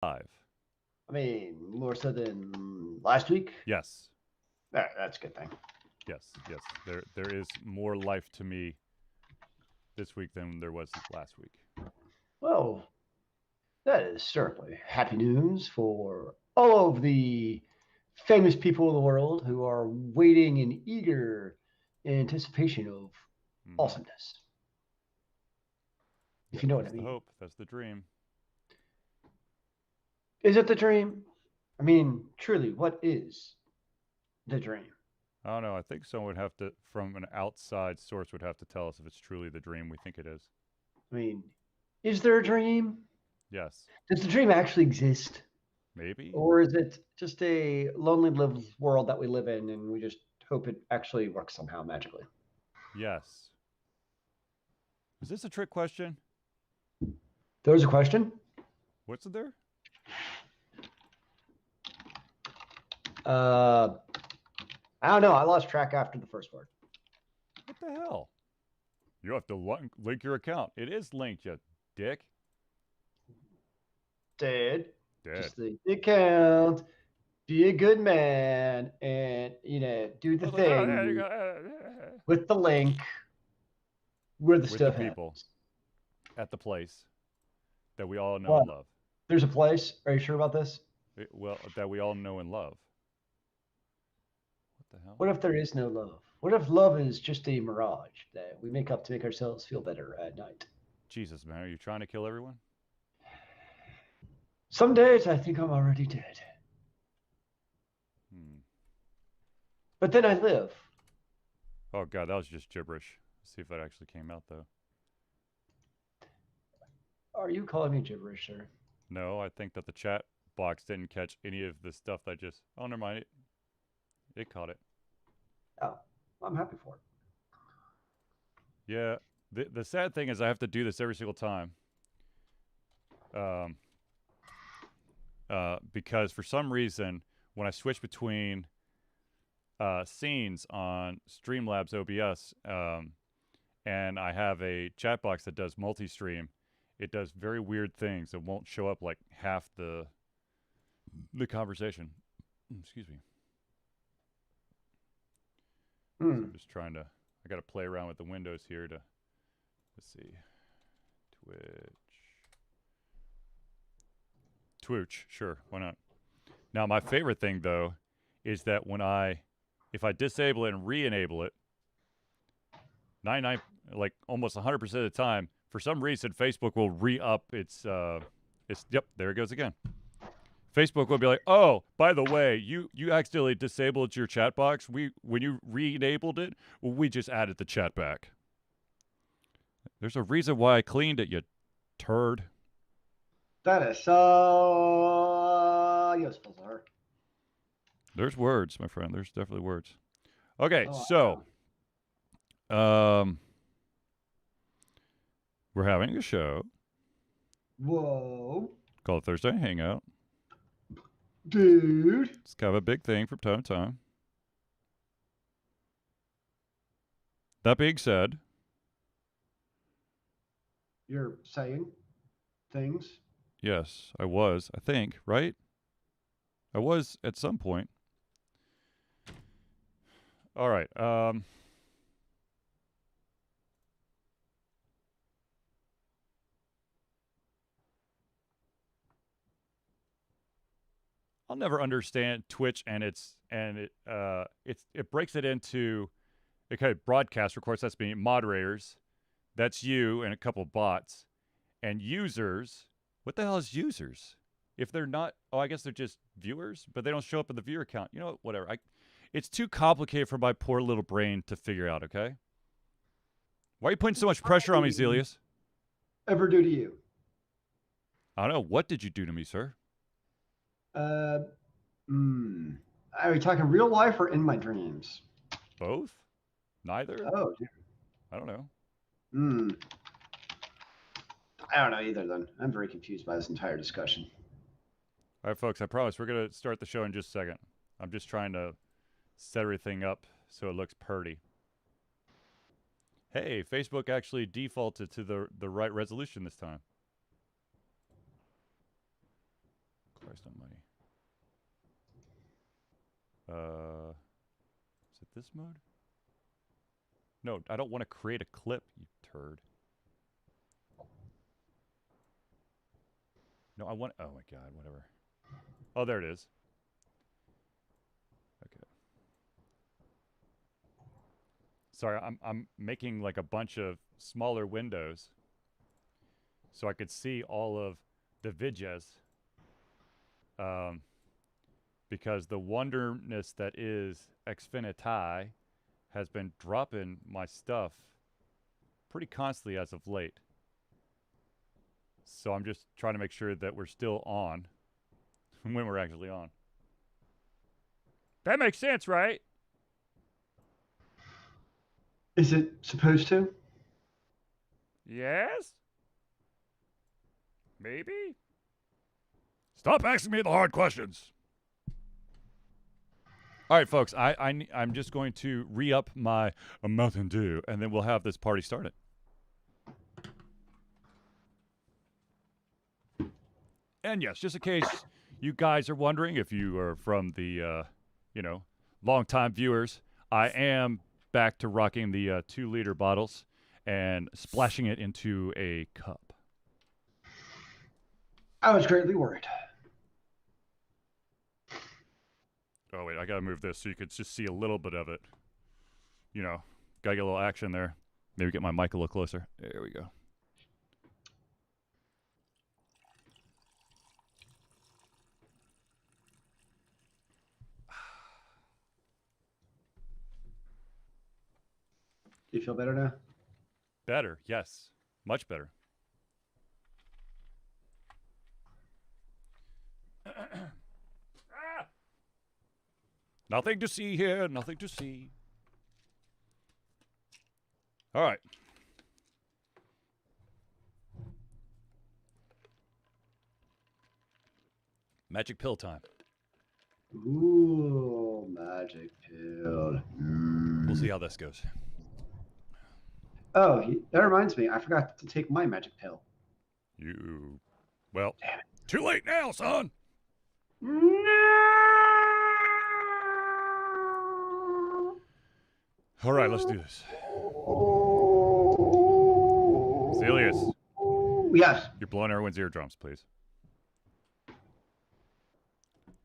Live. I mean, more so than last week. Yes. That's a good thing. Yes. Yes. There is more life to me this week than there was last week. Well, that is certainly happy news for all of the famous people in the world who are waiting in eager anticipation of Mm-hmm. awesomeness, if Yep. you know what I That's the mean. hope. That's the dream. Is it the dream? I mean, truly, what is the dream? I don't know. I think someone would have to, from an outside source, would have to tell us if it's truly the dream we think it is. I mean, is there a dream? Yes. Does the dream actually exist? Maybe. Or is it just a lonely world that we live in and we just hope it actually works somehow magically? Yes. Is this a trick question? There's a question. What's it there? Uh, I don't know. I lost track after the first word. What the hell? You have to link your account. It is linked, you dick. Did Dead. just the account, be a good man, and do the I was like, oh, yeah, you thing go. with the link where the With the stuff people happens. at the place that we all know and What? love. There's a place. Are you sure about this? That we all know and love. What the hell? What if there is no love? What if love is just a mirage that we make up to make ourselves feel better at night? Jesus, man, are you trying to kill everyone? Some days I think I'm already dead, Hmm. but then I live. Oh god, that was just gibberish. Let's see if that actually came out though. Are you calling me gibberish, sir? No, I think that the chat box didn't catch any of the stuff that just. Oh, never mind. It caught it. Oh, I'm happy for it. Yeah. The sad thing is I have to do this every single time. Um, because for some reason, when I switch between scenes on Streamlabs OBS, and I have a chat box that does multi-stream, it does very weird things. It won't show up like half the conversation. Excuse me. So I'm Hmm. just trying to. I got to play around with the windows here to. Let's see. Twitch. Twitch. Sure. Why not? Now my favorite thing though is that if I disable it and re-enable it, 99 like almost 100% of the time, for some reason Facebook will re-up its yep, there it goes again. Facebook will be like, "Oh, by the way, you accidentally disabled your chat box. When you re-enabled it, we just added the chat back. There's a reason why I cleaned it, you turd." That is so useful, sir. There's words, my friend. There's definitely words. Okay, Oh, so um we're having a show whoa, called Thursday Hangout. dude. It's kind of a big thing from time to time. That being said, You're saying things. yes, I was, I think, right? I was at some point. All right. I'll never understand Twitch and it breaks it into okay, broadcast, of course, that's me, moderators, that's you and a couple of bots, and users. What the hell is users? If they're not, oh, I guess they're just viewers, but they don't show up in the viewer count. You know, whatever. It's too complicated for my poor little brain to figure out. Okay, why are you putting so much pressure on me, Zelius? Ever do to you? I don't know. What did you do to me, sir? Uh, hmm. Are we talking real life or in my dreams? Both? Neither? Oh, dude. I don't know. Hmm. I don't know either. Then I'm very confused by this entire discussion. All right, folks. I promise we're gonna start the show in just a second. I'm just trying to set everything up so it looks purty. Hey, Facebook actually defaulted to the right resolution this time. waste of money. Is it this mode? No, I don't want to create a clip, you turd. No, I want. Oh my god, whatever. Oh, there it is. Okay. Sorry, I'm making like a bunch of smaller windows, so I could see all of the vidges. Because the wonderness that is Xfinity has been dropping my stuff pretty constantly as of late. So I'm just trying to make sure that we're still on when we're actually on. That makes sense, right? Is it supposed to? Yes? Maybe? Stop asking me the hard questions. All right, folks, I'm just going to re-up my Mountain Dew, and then we'll have this party started. And yes, just in case you guys are wondering, if you are from the, long-time viewers, I am back to rocking the 2-liter bottles and splashing it into a cup. I was greatly worried. Oh, wait, I gotta move this so you could just see a little bit of it. Gotta get a little action there. Maybe get my mic a little closer. There we go. Do you feel better now? Better, yes. Much better. Nothing to see here, nothing to see. All right. Magic pill time. Ooh, magic pill. We'll see how this goes. Oh, that reminds me. I forgot to take my magic pill. Well, too late now, son. All right, let's do this. Zelius. Yes. You're blowing everyone's eardrums, please.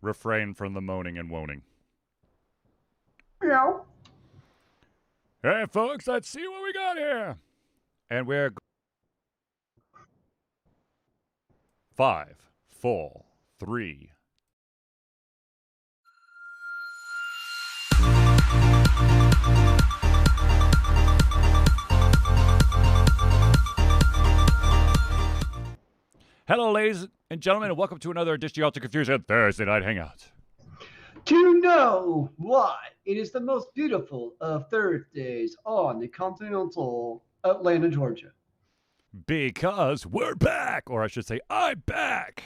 Refrain from the moaning and woning. Yeah. Hey, folks, let's see what we got here. And we're 5, 4, 3. Hello, ladies and gentlemen, and welcome to another edition of Ultra Confusion Thursday Night Hangout. To know why it is the most beautiful of Thursdays on the continental Atlanta, Georgia. Because we're back, or I should say, I'm back.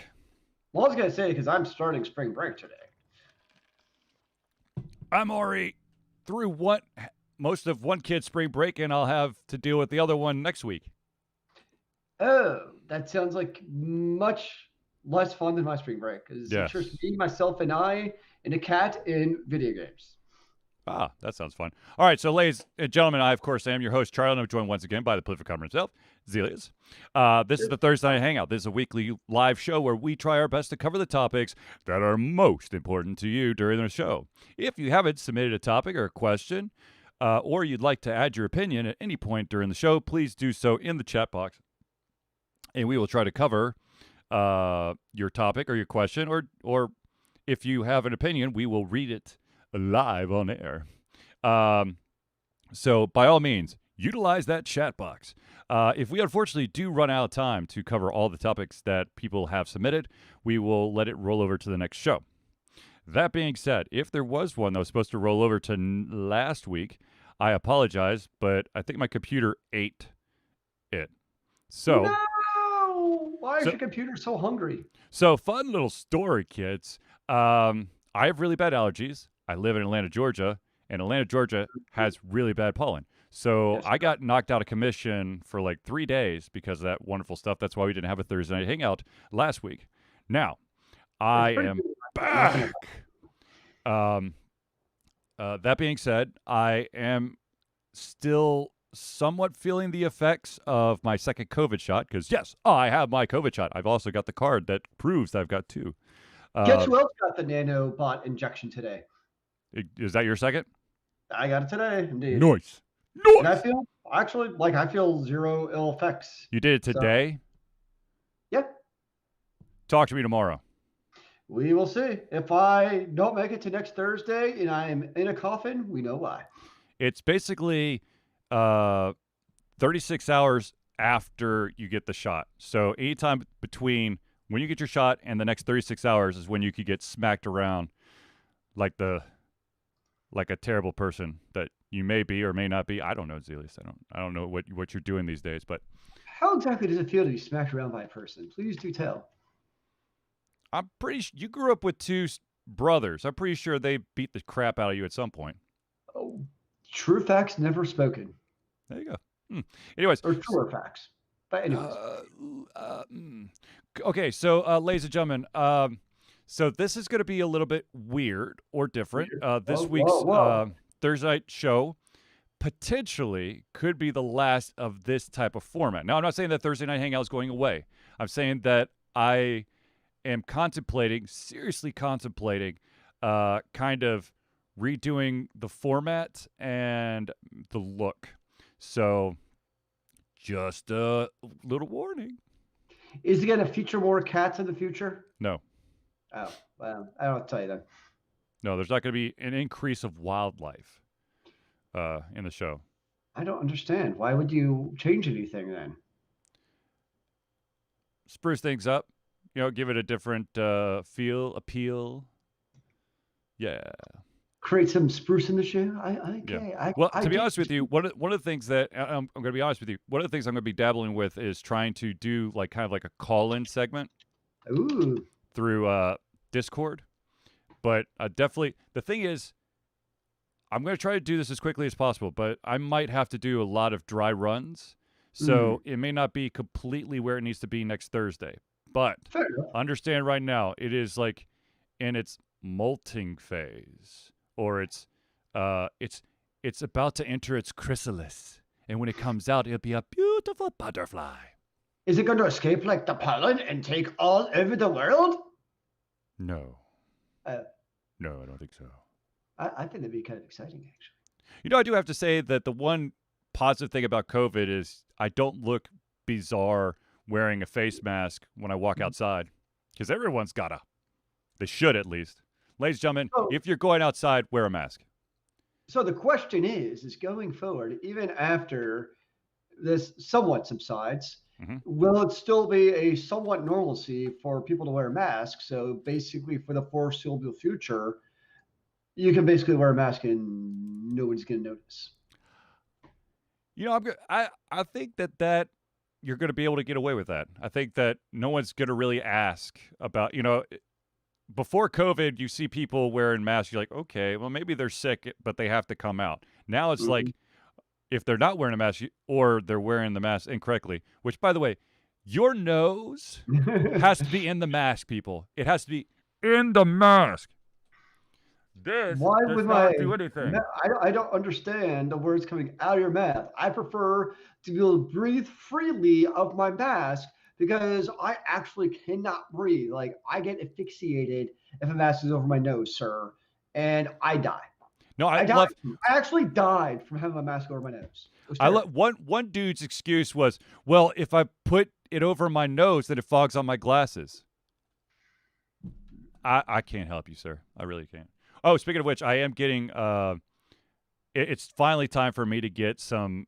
Well, I was going to say, because I'm starting spring break today. I'm already through most of one kid's spring break, and I'll have to deal with the other one next week. Oh, that sounds like much less fun than my spring break. Because Yeah. it's just me, myself, and I, and a cat in video games. Ah, that sounds fun. All right, so ladies and gentlemen, I, of course, am your host, Charlie, and I'm joined once again by the political comer himself, Zelius. This is the Thursday Night Hangout. This is a weekly live show where we try our best to cover the topics that are most important to you during the show. If you haven't submitted a topic or a question, or you'd like to add your opinion at any point during the show, please do so in the chat box, and we will try to cover your topic or your question, or if you have an opinion, we will read it live on air. So by all means, utilize that chat box. If we unfortunately do run out of time to cover all the topics that people have submitted, we will let it roll over to the next show. That being said, if there was one that was supposed to roll over to last week, I apologize, but I think my computer ate it. So No! Why is your computer so hungry? So fun little story, kids. I have really bad allergies. I live in Atlanta, Georgia, and Atlanta, Georgia has really bad pollen. So Yes. I got knocked out of commission for like 3 days because of that wonderful stuff. That's why we didn't have a Thursday night hangout last week. Now, I It's pretty am good. I'm not gonna. back. Um, that being said, I am still somewhat feeling the effects of my second COVID shot because, yes, I have my COVID shot. I've also got the card that proves that I've got two. Guess Uh, who else got the nanobot injection today? is that your second? I got it today, indeed. Nice. And I Nice. feel actually like I feel zero ill effects. You did it So today? yeah, Talk to me tomorrow. we will see. If I don't make it to next Thursday and I am in a coffin, we know why. It's basically uh, 36 hours after you get the shot. So anytime between when you get your shot and the next 36 hours is when you could get smacked around like a terrible person that you may be or may not be. I don't know, Zelius. I don't know what you're doing these days, but How exactly does it feel to be smacked around by a person? Please do tell. I'm pretty you grew up with two brothers. I'm pretty sure they beat the crap out of you at some point. Oh, true facts never spoken, There you go. Anyways, or truer facts. But anyways, uh, mm. Okay, so ladies and gentlemen, so this is going to be a little bit weird or different. weird. This Whoa, week's whoa, whoa. Thursday night show potentially could be the last of this type of format. Now, I'm not saying that Thursday night hangout is going away. I'm saying that I am seriously contemplating, kind of redoing the format and the look. So, just a little warning. Is it going to feature more cats in the future? No, Oh, well, I don't tell you then. no, there's not going to be an increase of wildlife in the show. I don't understand. Why would you change anything then? Spruce things up, give it a different appeal. Yeah. Create some spruce in the shoe? Yeah. Okay. Well, I to be get honest with you, one of the things that I'm going to be honest with you, one of the things I'm going to be dabbling with is trying to do like kind of like a call-in segment Ooh. through Discord. But definitely, the thing is, I'm going to try to do this as quickly as possible, but I might have to do a lot of dry runs. So it may not be completely where it needs to be next Thursday. But Fair enough. understand right now, it is like in its molting phase, or it's about to enter its chrysalis, and when it comes out, it'll be a beautiful butterfly. Is it going to escape like the pollen and take all over the world? No, Uh, no, I don't think so. I think that'd be kind of exciting, actually. I do have to say that the one positive thing about COVID is I don't look bizarre wearing a face mask when I walk outside, because everyone's gotta. They should at least. Ladies and gentlemen, Oh. if you're going outside, wear a mask. So the question is going forward, even after this somewhat subsides, will it still be a somewhat normalcy for people to wear masks? So basically, for the foreseeable future, you can basically wear a mask and nobody's going to notice. I think that you're going to be able to get away with that. I think that no one's going to really ask about, before COVID, you see people wearing masks. You're like, okay, well, maybe they're sick, but they have to come out. Now it's like, if they're not wearing a mask or they're wearing the mask incorrectly, which, by the way, your nose has to be in the mask, people. It has to be in the mask. This Why does would not do anything. I don't understand the words coming out of your mouth. I prefer to be able to breathe freely of my mask because I actually cannot breathe. Like I get asphyxiated if a mask is over my nose, sir, and I die. No, I died. love. I actually died from having my mask over my nose. I love one dude's excuse was, well, if I put it over my nose, then it fogs on my glasses. I can't help you, sir. I really can't. Oh, speaking of which, I am getting. It's finally time for me to get some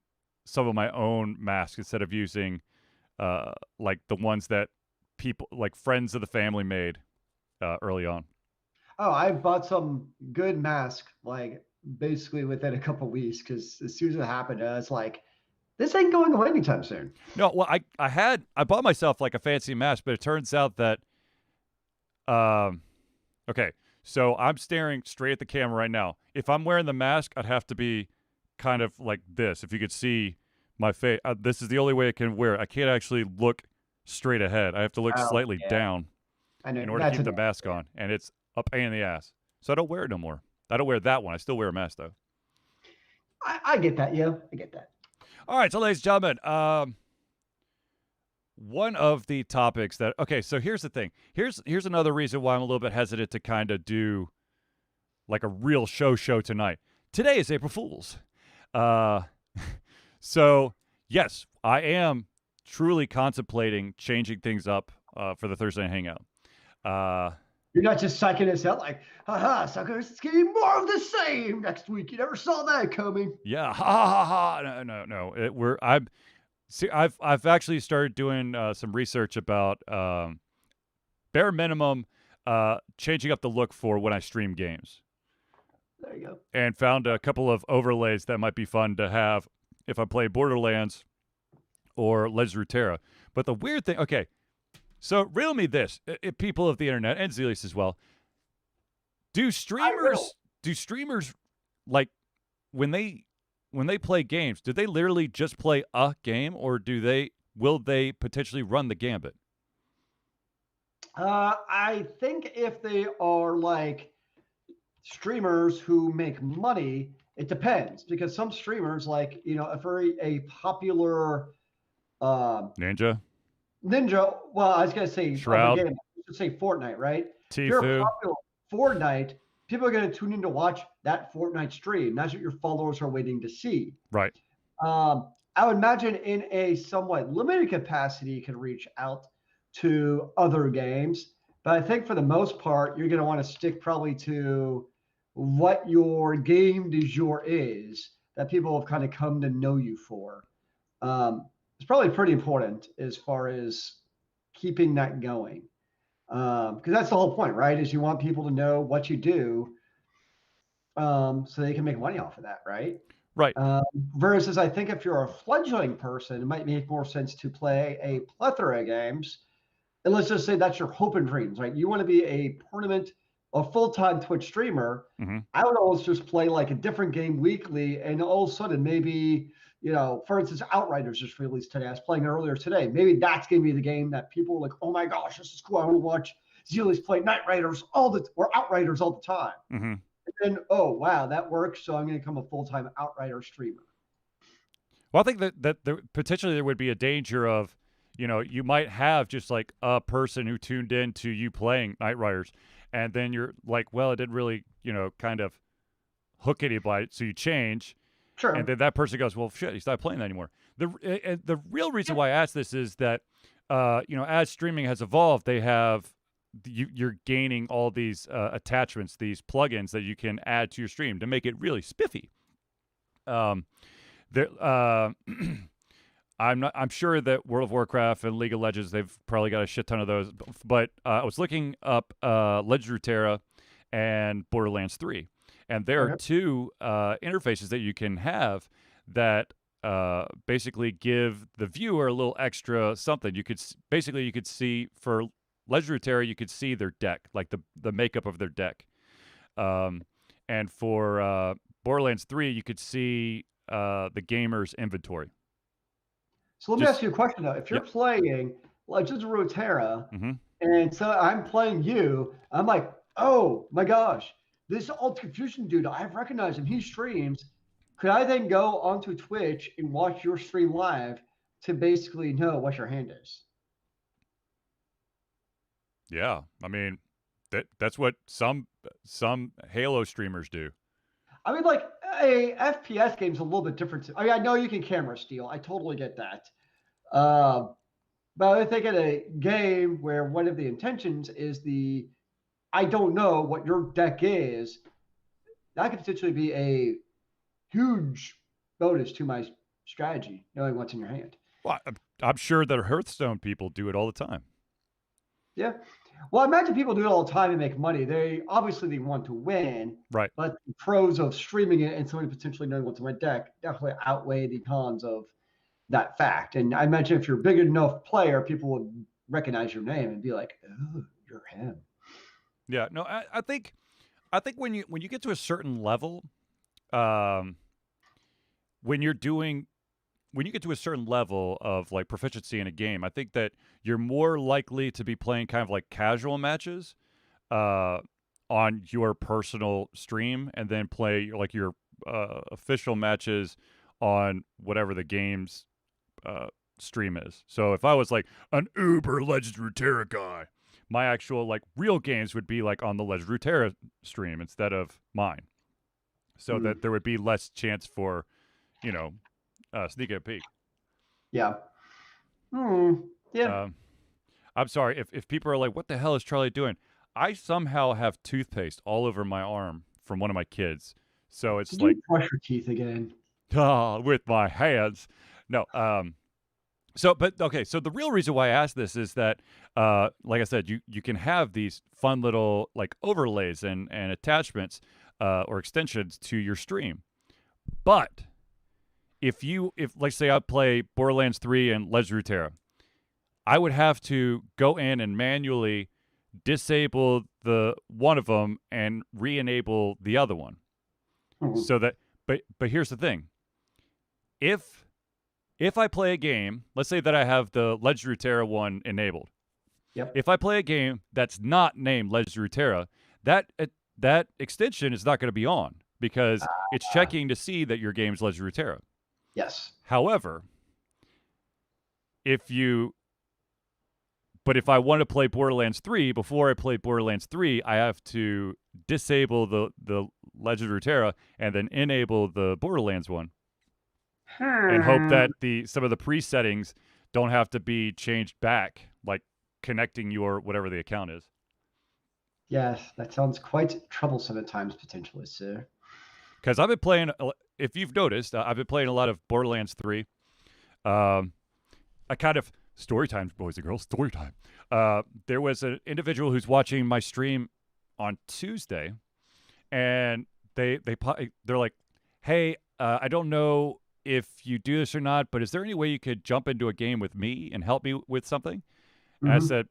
of my own masks instead of using, like the ones that people like friends of the family made early on. Oh, I bought some good mask like basically within a couple weeks because as soon as it happened, it's like this ain't going away anytime soon. No, well, I bought myself like a fancy mask, but it turns out that, okay, so I'm staring straight at the camera right now. If I'm wearing the mask, I'd have to be kind of like this. If you could see my face, this is the only way I can wear it. I can't actually look straight ahead. I have to look slightly down. I know in order to that's keep a the mask on, and it's a pain in the ass. So I don't wear it no more. I don't wear that one. I still wear a mask though. I get that. Yeah, I get that. All right, so ladies and gentlemen, one of the topics that okay, so here's the thing. Here's another reason why I'm a little bit hesitant to kind of do like a real show tonight. Today is April Fool's. Uh, so yes, I am truly contemplating changing things up for the Thursday Hangout. You're not just psyching us out like, haha, suckers, it's getting more of the same next week. You never saw that coming. Yeah, ha ha ha. No. I've actually started doing some research about bare minimum changing up the look for when I stream games, There you go. and found a couple of overlays that might be fun to have if I play Borderlands or Legends of Runeterra. But the weird thing, okay, so riddle me this, people of the internet and Zelius as well. Do streamers like when they play games? Do they literally just play a game, or will they potentially run the gambit? I think if they are like streamers who make money, it depends because some streamers, like a popular uh, Ninja, ninja. Well, I was gonna say of a Shroud, game. I should say Fortnite, right? If you're a Tfue. popular Fortnite, people are gonna tune in to watch that Fortnite stream. That's what your followers are waiting to see. Right. I would imagine in a somewhat limited capacity, you can reach out to other games. But I think for the most part, you're going to want to stick probably to what your game du jour is that people have kind of come to know you for. It's probably pretty important as far as keeping that going. Because that's the whole point, right? Is you want people to know what you do so they can make money off of that, right? Right. Versus, I think if you're a fledgling person, it might make more sense to play a plethora of games. And let's just say that's your hope and dreams, right? You want to be a full-time Twitch streamer. Mm-hmm. I would always just play like a different game weekly, and all of a sudden, maybe for instance, Outriders just released today. I was playing earlier today. Maybe that's going to be the game that people are like, oh my gosh, this is cool. I want to watch Zealies play Night Riders or Outriders all the time. Mm-hmm. And then, oh wow, that works. So I'm going to become a full-time Outrider streamer. Well, I think that potentially there would be a danger of, you might have just like a person who tuned in to you playing Night Riders, and then you're like, well, it didn't really, kind of hook anybody, so you change, and Sure. then that person goes, well, shit, he's not playing that anymore. The real reason why I ask this is that, as streaming has evolved, you're gaining all these attachments, these plugins that you can add to your stream to make it really spiffy. There, I'm sure that World of Warcraft and League of Legends, they've probably got a shit ton of those. But I was looking up Legends of Runeterra and Borderlands 3, and there are two interfaces that you can have that basically give the viewer a little extra something. You could see for Legends of Runeterra, you could see their deck, like the makeup of their deck, and for Borderlands 3, you could see the gamer's inventory. So let me ask you a question though. If you're playing Legends of Runeterra, and so I'm playing you, I'm like, oh my gosh, this Alt Confusion dude, I've recognized him. He streams. Could I then go onto Twitch and watch your stream live to basically know what your hand is? Yeah, I mean, that's what some Halo streamers do. I mean, like a FPS game is a little bit different. I mean, I know you can camera steal. I totally get that. But I think in a game where one of the intentions is I don't know what your deck is, that could potentially be a huge bonus to my strategy, knowing what's in your hand. Well, I'm sure that Hearthstone people do it all the time. Yeah. Well, I imagine people do it all the time to make money. They want to win, right? But the pros of streaming it and somebody potentially knowing what's in my deck definitely outweigh the cons of that fact. And I imagine if you're a big enough player, people would recognize your name and be like, "Oh, you're him." Yeah. No, I think when you get to a certain level, when you're doing when you get to a certain level of like proficiency in a game, I think that you're more likely to be playing kind of like casual matches uh, on your personal stream, and then play like your official matches on whatever the game's uh, stream is. So if I was like an uber Legend Runeterra guy, my actual like real games would be like on the Legend Runeterra stream instead of mine, so Hmm. that there would be less chance for you know sneaking a peek. Yeah. Hmm. Yeah. Um, I'm sorry if people are like, "What the hell is Charlie doing?" I somehow have toothpaste all over my arm from one of my kids, so it's Did like you brush your teeth again? with my hands. No, so, but okay. So the real reason why I asked this is that, like I said, you can have these fun little like overlays and attachments or extensions to your stream. But if like say I play Borderlands 3 and Legend of Runeterra, I would have to go in and manually disable the one of them and re-enable the other one. Hmm. So that, but here's the thing: if if I play a game, let's say that I have the Legend of Runeterra one enabled. Yep. If I play a game that's not named Legend of Runeterra, that extension is not going to be on because it's checking to see that your game's Legend of Runeterra. Yes. However, if you but if I want to play Borderlands 3, before I play Borderlands 3, I have to disable the Legend of Runeterra and then enable the Borderlands one, and hope Hmm. that the some of the presettings don't have to be changed back, like connecting your whatever the account is. Yes, that sounds quite troublesome at times, potentially, sir. Because I've been playing, if you've noticed, I've been playing a lot of Borderlands 3. Um, I kind of story time, boys and girls, story time. There was an individual who's watching my stream on Tuesday, and they're like, "Hey, I don't know if you do this or not, but is there any way you could jump into a game with me and help me with something?" And I Hmm. said,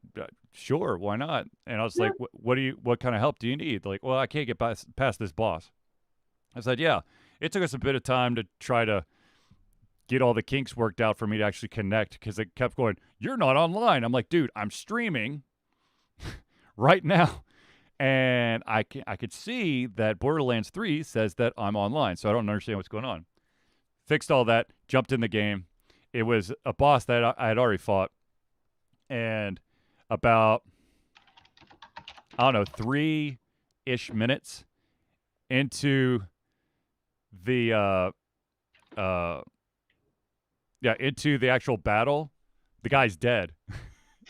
"Sure, why not?" And I was Yeah. like, what kind of help do you need?" They're like, "Well, I can't get past this boss." I said, "Yeah, it took us a bit of time to try to get all the kinks worked out for me to actually connect because it kept going, 'You're not online.' I'm like, dude, I'm streaming right now." And I could see that Borderlands 3 says that I'm online, so I don't understand what's going on. Fixed all that, jumped in the game. It was a boss that I had already fought, and about, I don't know, 3-ish minutes into the uh yeah, into the actual battle, the guy's dead.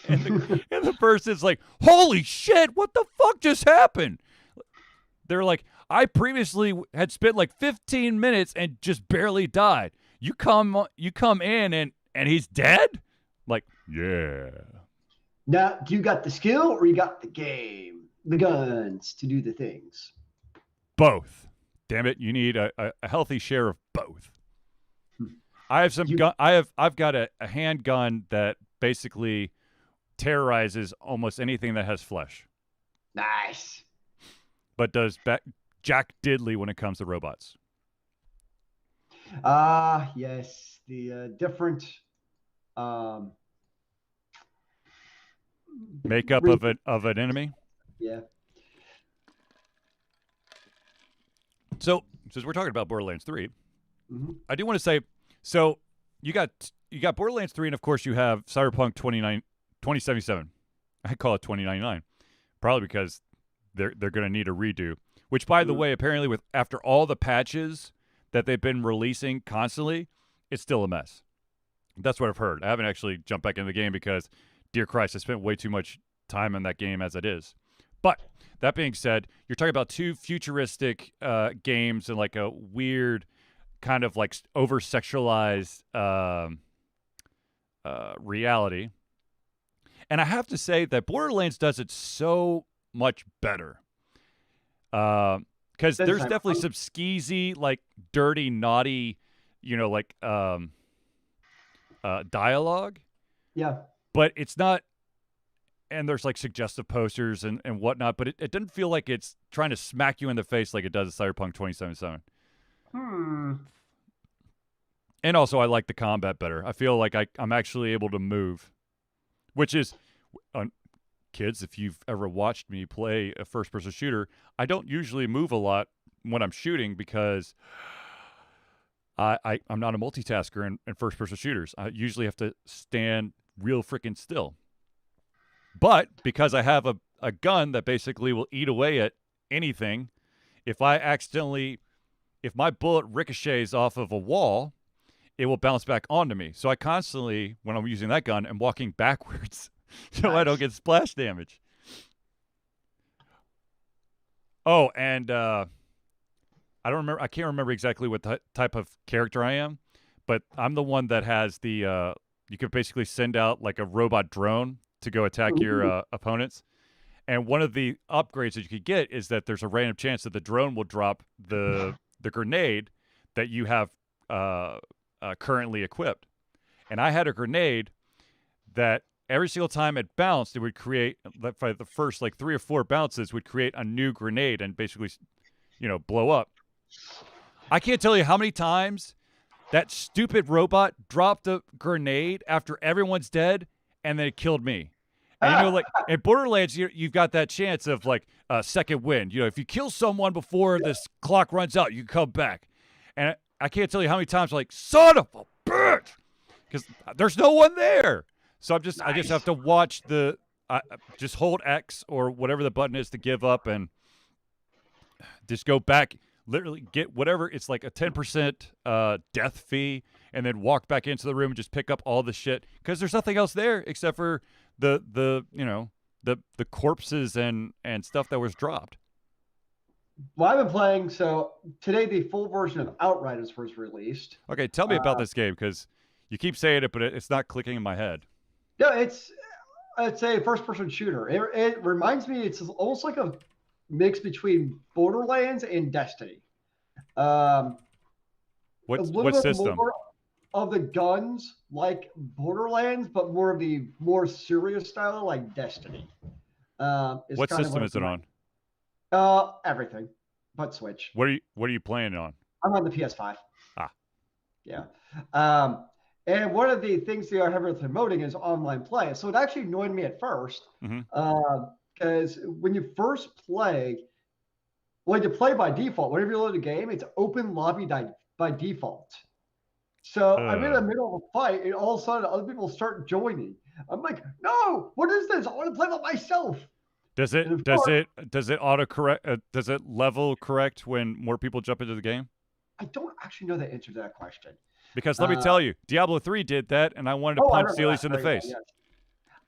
And the person's like, "Holy shit, what the fuck just happened?" They're like, "I previously had spent like 15 minutes and just barely died. You come in and he's dead?" Like, "Yeah." Now, do you got the skill or you got the game, the guns to do the things? Both. Damn it, you need a healthy share of both. Hmm. I have some You gun. I've got a handgun that basically terrorizes almost anything that has flesh, nice. but does Jack Diddley when it comes to robots. Ah, yes, the different um, Makeup re- of an enemy. yeah. So since we're talking about Borderlands 3, Hmm. I do want to say, so you got Borderlands 3, and of course you have Cyberpunk 2077. I call it 2099, probably because they're going to need a redo. Which, by the Hmm. way, apparently with after all the patches that they've been releasing constantly, it's still a mess. That's what I've heard. I haven't actually jumped back into the game because, dear Christ, I spent way too much time in that game as it is. But that being said, you're talking about two futuristic games and like a weird kind of like over sexualized reality. And I have to say that Borderlands does it so much better. Because Then there's definitely Cyberpunk. some skeezy, like dirty, naughty, like dialogue, Yeah, but it's not. And there's like suggestive posters and whatnot, but it doesn't feel like it's trying to smack you in the face like it does in Cyberpunk 2077. hmm. And also, I like the combat better. I feel like I'm actually able to move, which is, kids, if you've ever watched me play a first person shooter, I don't usually move a lot when I'm shooting because I'm not a multitasker in first person shooters. I usually have to stand real freaking still. But because I have a gun that basically will eat away at anything, if I accidentally, if my bullet ricochets off of a wall, it will bounce back onto me. So I constantly, when I'm using that gun, am walking backwards so I don't Nice. get splash damage. Oh, and I don't remember. I can't remember exactly what type of character I am, but I'm the one that has the. You could basically send out like a robot drone to go attack your Ooh, opponents. And one of the upgrades that you could get is that there's a random chance that the drone will drop the grenade that you have currently equipped. And I had a grenade that every single time it bounced, it would create for the first like 3 or 4 bounces would create a new grenade and basically, blow up. I can't tell you how many times that stupid robot dropped a grenade after everyone's dead, and then it killed me. And like in Borderlands, you've got that chance of like a second wind. If you kill someone before this clock runs out, you can come back. And I can't tell you how many times, like, son of a bitch, because there's no one there. So I just have nice. to watch just hold X or whatever the button is to give up and just go back, literally get whatever. It's like a 10% death fee, and then walk back into the room and just pick up all the shit because there's nothing else there except for the corpses and stuff that was dropped. Well, I've been playing. So today, the full version of Outriders was released. Okay, tell me about Uh, this game because you keep saying it, but it's not clicking in my head. no, it's a first-person shooter. It reminds me. It's almost like a mix between Borderlands and Destiny. Um, a What little bit system? more of the guns like Borderlands, but more of the more serious style like Destiny. Is What kind of system what is it's it like. on? Everything but Switch. What are you playing it on? I'm on the PS5. Ah, Yeah. Um, and one of the things they are heavily promoting is online play. So it actually annoyed me at first mm-hmm. because when you first play, when you play by default, whenever you load a game, it's open lobby by default. So I'm in the Uh, middle of a fight, and all of a sudden other people start joining. I'm like, no, what is this? I want to play by myself. does And it of does course, it does it auto correct? Does it level correct when more people jump into the game? I don't actually know the answer to that question. Because let me Uh, tell you, Diablo 3 did that, and I wanted to oh, I punch remember that Celis in the very well. face. Yes.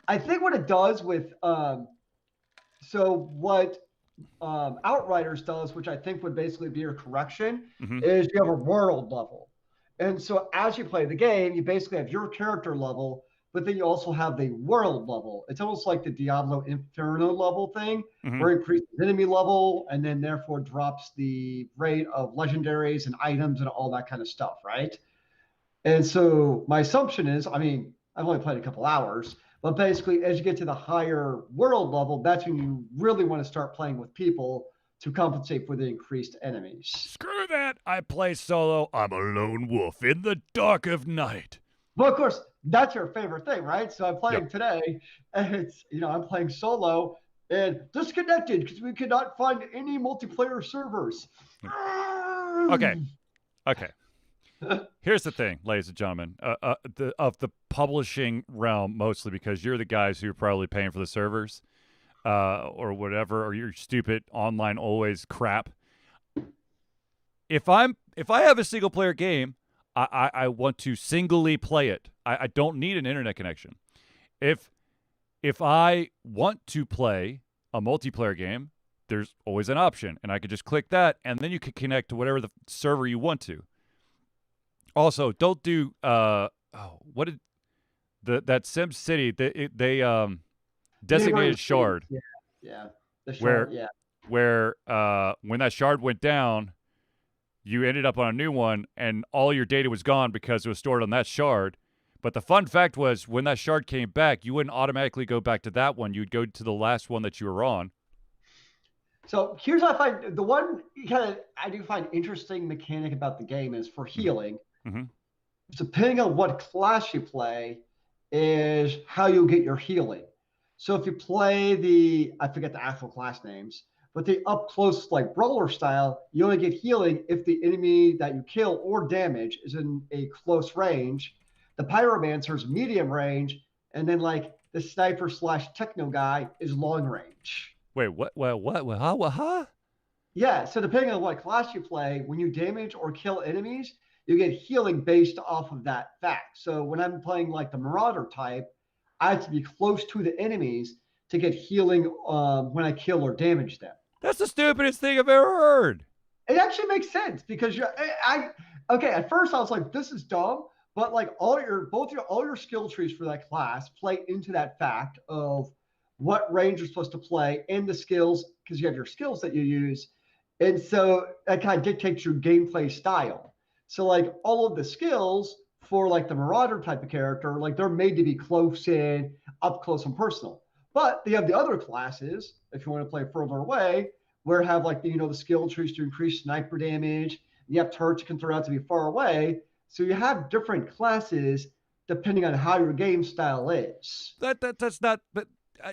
I think what it does with so what Outriders does, which I think would basically be your correction, Mm-hmm. is you have a world level. And so as you play the game, you basically have your character level, but then you also have the world level. It's almost like the Diablo Inferno level thing, Mm-hmm. where it increases enemy level and then therefore drops the rate of legendaries and items and all that kind of stuff, right? And so my assumption is, I mean, I've only played a couple hours, but basically, as you get to the higher world level, that's when you really want to start playing with people to compensate for the increased enemies. Screw that! I play solo. I'm a lone wolf in the dark of night. But of course, that's your favorite thing, right? So I'm Yep. playing today, and it's I'm playing solo and disconnected because we could not find any multiplayer servers. Okay. Okay. Here's the thing, ladies and gentlemen, of the publishing realm, mostly because you're the guys who are probably paying for the servers, or whatever, or your stupid online always crap. If I have a single player game, I want to singly play it. I don't need an internet connection. If if I want to play a multiplayer game, there's always an option, and I could just click that, and then you can connect to whatever the server you want to. Also, don't do what did that Sim City they Neighboring designated cities, shard yeah, yeah, the where shard, yeah. when that shard went down, you ended up on a new one, and all your data was gone because it was stored on that shard. But the fun fact was, when that shard came back, you wouldn't automatically go back to that one. You'd go to the last one that you were on. So here's what I find the one kind of I do find interesting mechanic about the game is for Mm-hmm. healing. Mm-hmm. depending on what class you play, is how you get your healing. So if you play I forget the actual class names, but the up close like brawler style, you only get healing if the enemy that you kill or damage is in a close range. The pyromancer's medium range, and then like the sniper slash techno guy is long range. Wait, what? Well, what? Huh? What? Huh? Yeah, so depending on what class you play, when you damage or kill enemies, you get healing based off of that fact. So when I'm playing like the Marauder type, I have to be close to the enemies to get healing when I kill or damage them. That's the stupidest thing I've ever heard. It actually makes sense because okay, at first I was like, this is dumb, but like all your skill trees for that class play into that fact of what range you're supposed to play and the skills because you have your skills that you use. And so that kind of dictates your gameplay style. So like all of the skills for like the Marauder type of character, like they're made to be close in, up close and personal. But they have the other classes, if you want to play further away, where have like the skill trees to increase sniper damage. You have turrets you can throw out to be far away. So you have different classes depending on how your game style is. That's not. But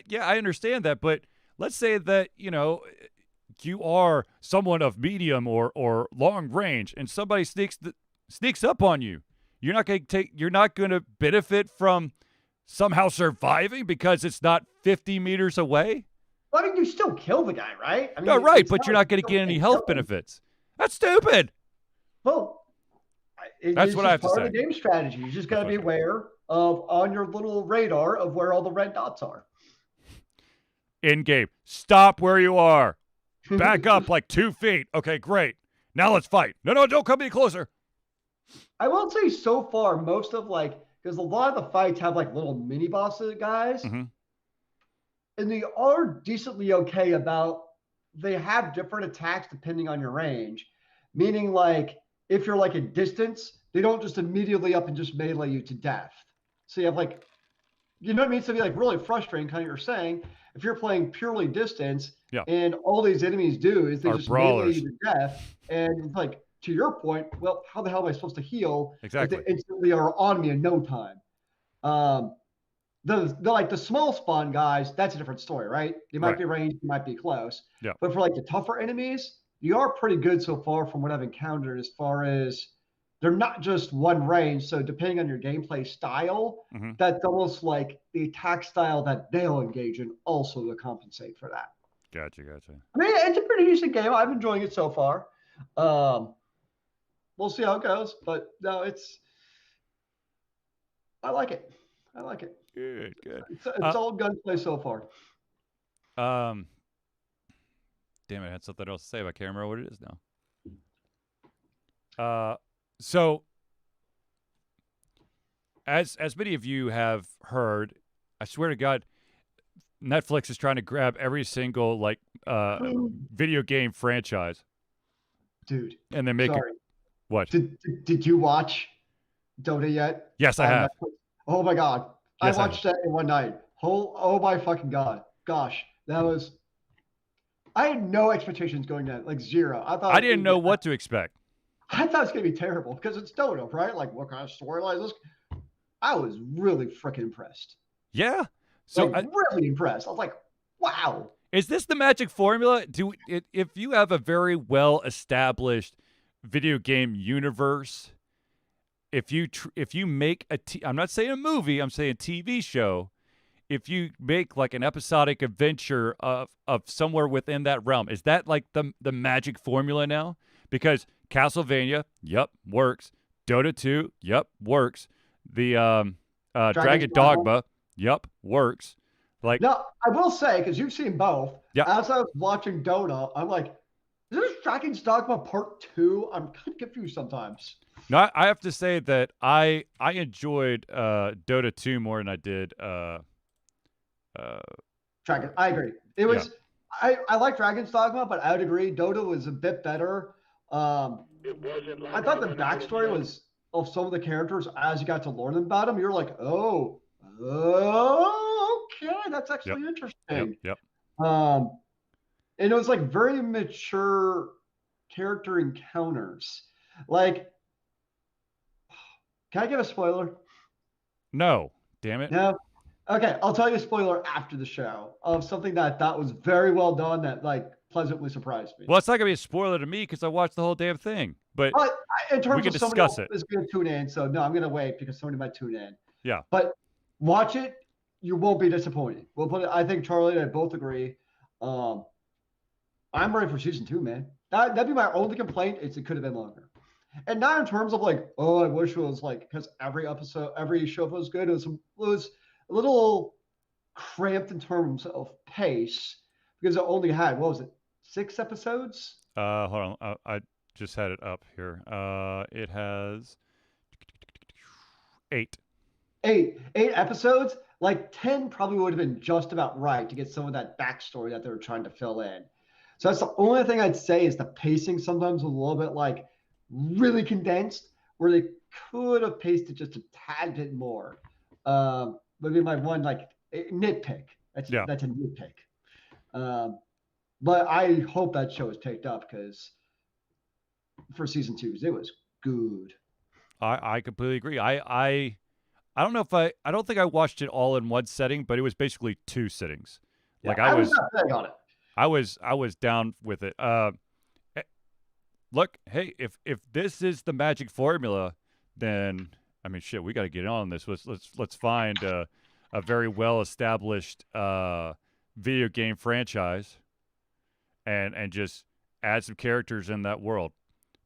yeah, I understand that. But let's say that you are someone of medium or long range, and somebody sneaks up on you. You're not going to benefit from somehow surviving because it's not 50 meters away. Well, I mean, you still kill the guy, right? I No, mean, right, it's but not you're like not going you to don't get any can't health kill him. benefits. That's stupid. Well, That's it's what I just have to part of say. the game strategy. You just got That's to what I be say. aware of on your little radar of where all the red dots are. In game, stop where you are. Back up like 2 feet. Okay, great. Now let's fight. No, don't come any closer. I will say so far, most of like because a lot of the fights have like little mini bosses guys, Mm-hmm. and they are decently okay about they have different attacks depending on your range. Meaning like if you're like a distance, they don't just immediately up and just melee you to death. So you have like you know what I mean? So it'd be like really frustrating, kind of you're saying, if you're playing purely distance Yeah, and all these enemies do is they our just melee you brawlers. to death, and it's like to your point, well, how the hell am I supposed to heal if they Exactly. instantly are on me in no time? Um, the like the small spawn guys, that's a different story, right? They might Right. be ranged, they might be close, Yeah. but for like the tougher enemies, you are pretty good so far from what I've encountered as far as they're not just one range. So depending on your gameplay style, Mm-hmm. that's almost like the attack style that they'll engage in also to compensate for that. Gotcha. I mean, it's a pretty decent game. I'm enjoying it so far. Um, we'll see how it goes, but no, I like it. I like it. Good. It's all gunplay so far. Um, damn it, I had something else to say, but I can't remember what it is now. So as many of you have heard, I swear to God, Netflix is trying to grab every single video game franchise Dude, and then make it sorry. what? Did you watch Dota yet Yes, I on have. Netflix? Oh my god. I Yes, I have. watched that in one night. Oh my fucking god. Gosh, that was I had no expectations going in, like zero. I didn't know what to expect. I thought it was gonna be terrible because it's Dota, right? Like what kind of storyline is this? I was really freaking impressed. Yeah. So Like really impressed. I was like, wow. is this the magic formula? If you have a very well established video game universe, if you make I'm not saying a movie, I'm saying a TV show. If you make like an episodic adventure of somewhere within that realm, is that like the magic formula now? Because Castlevania, yep, works. Dota 2, yep, works. The Dragon's Dragon Dogma. Dogma, yep, works. Like, Now, I will say, because you've seen both, yeah, as I was watching Dota, I'm like, is this Dragon's Dogma Part 2? I'm kind of confused sometimes. no, I have to say that I enjoyed Dota 2 more than I did uh, Dragon, I agree. It yeah. was, I like Dragon's Dogma, but I would agree Dota was a bit better. I thought the backstory was of some of the characters as you got to learn about them. You're like, okay, that's Yep. actually Yep. interesting. Yep. Um, and it was like very mature character encounters. Like Can I give a spoiler? No, damn it. No. Okay, I'll tell you a spoiler after the show of something that I thought was very well done that like pleasantly surprised me. Well, it's not gonna be a spoiler to me because I watched the whole damn thing. But But in we terms can of somebody else discuss it. is going to tune in, so no, I'm going to wait because somebody might tune in. Yeah. But watch it, you won't be disappointed. We'll put it. I think Charlie and I both agree. Um, I'm ready for season 2, man. That'd be my only complaint. Is it could have been longer, and not in terms of like, oh, I wish it was like because every episode, every show was good. It was a little cramped in terms of pace because it only had what was it, 6 episodes? Hold on. I just had it up here. It has 8. Eight episodes. Like 10 probably would have been just about right to get some of that backstory that they were trying to fill in. So that's the only thing I'd say is the pacing sometimes was a little bit like really condensed, where they could have paced it just a tad bit more. Maybe my one like nitpick. Yeah. That's a nitpick. Um, but I hope that show is picked up because for season 2, it was good. I completely agree. I don't know if I don't think I watched it all in one setting, but it was basically 2 sittings. Yeah, Like I was not big on it. I was down with it. Eh, look, hey, if this is the magic formula, then I mean, shit, we got to get on this. Let's find a very well established video game franchise and just add some characters in that world.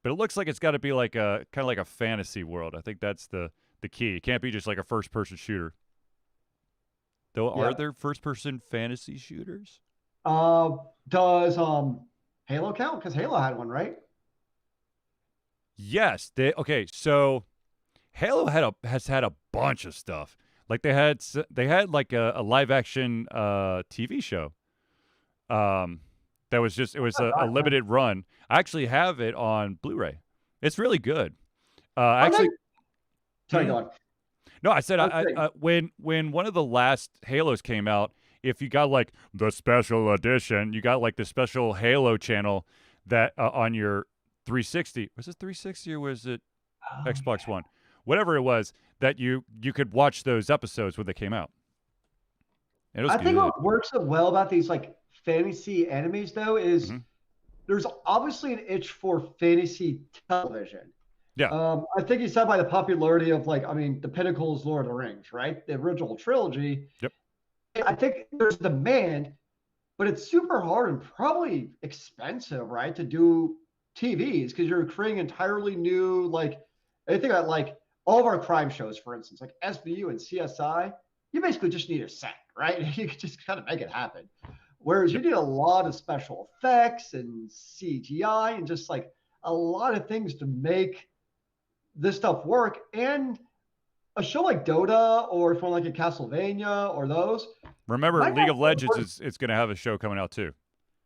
But it looks like it's got to be like a kind of like a fantasy world. I think that's the key. It can't be just like a first person shooter. Though, Yeah. are there first person fantasy shooters? Does Halo count? Because Halo had one, right? Yes. Okay. So Halo has had a bunch of stuff. Like they had like a live action TV show. That was just it was Oh, a God, yeah. limited run. I actually have it on Blu-ray. It's really good. Oh, Actually, sorry, hmm? go on. No, I said Okay. when one of the last Halos came out, if you got like the special edition, you got like the special Halo channel that on your 360. Was it 360 or was it Oh, Xbox yeah. One? Whatever it was, that you could watch those episodes when they came out. It was I think good. what works so well about these like fantasy animes though is Hmm. there's obviously an itch for fantasy television. Yeah. I think you said by the popularity of like, I mean, the pinnacle is Lord of the Rings, right? The original trilogy. Yep. I think there's demand, but it's super hard and probably expensive, right? To do TVs because you're creating entirely new, like, I think about like all of our crime shows, for instance, like SVU and CSI, you basically just need a set, right? You could just kind of make it happen. Whereas you Yep. need a lot of special effects and CGI and just like a lot of things to make this stuff work. And a show like Dota or from like a Castlevania or those Remember, might League not of Legends work. is going to have a show coming out too.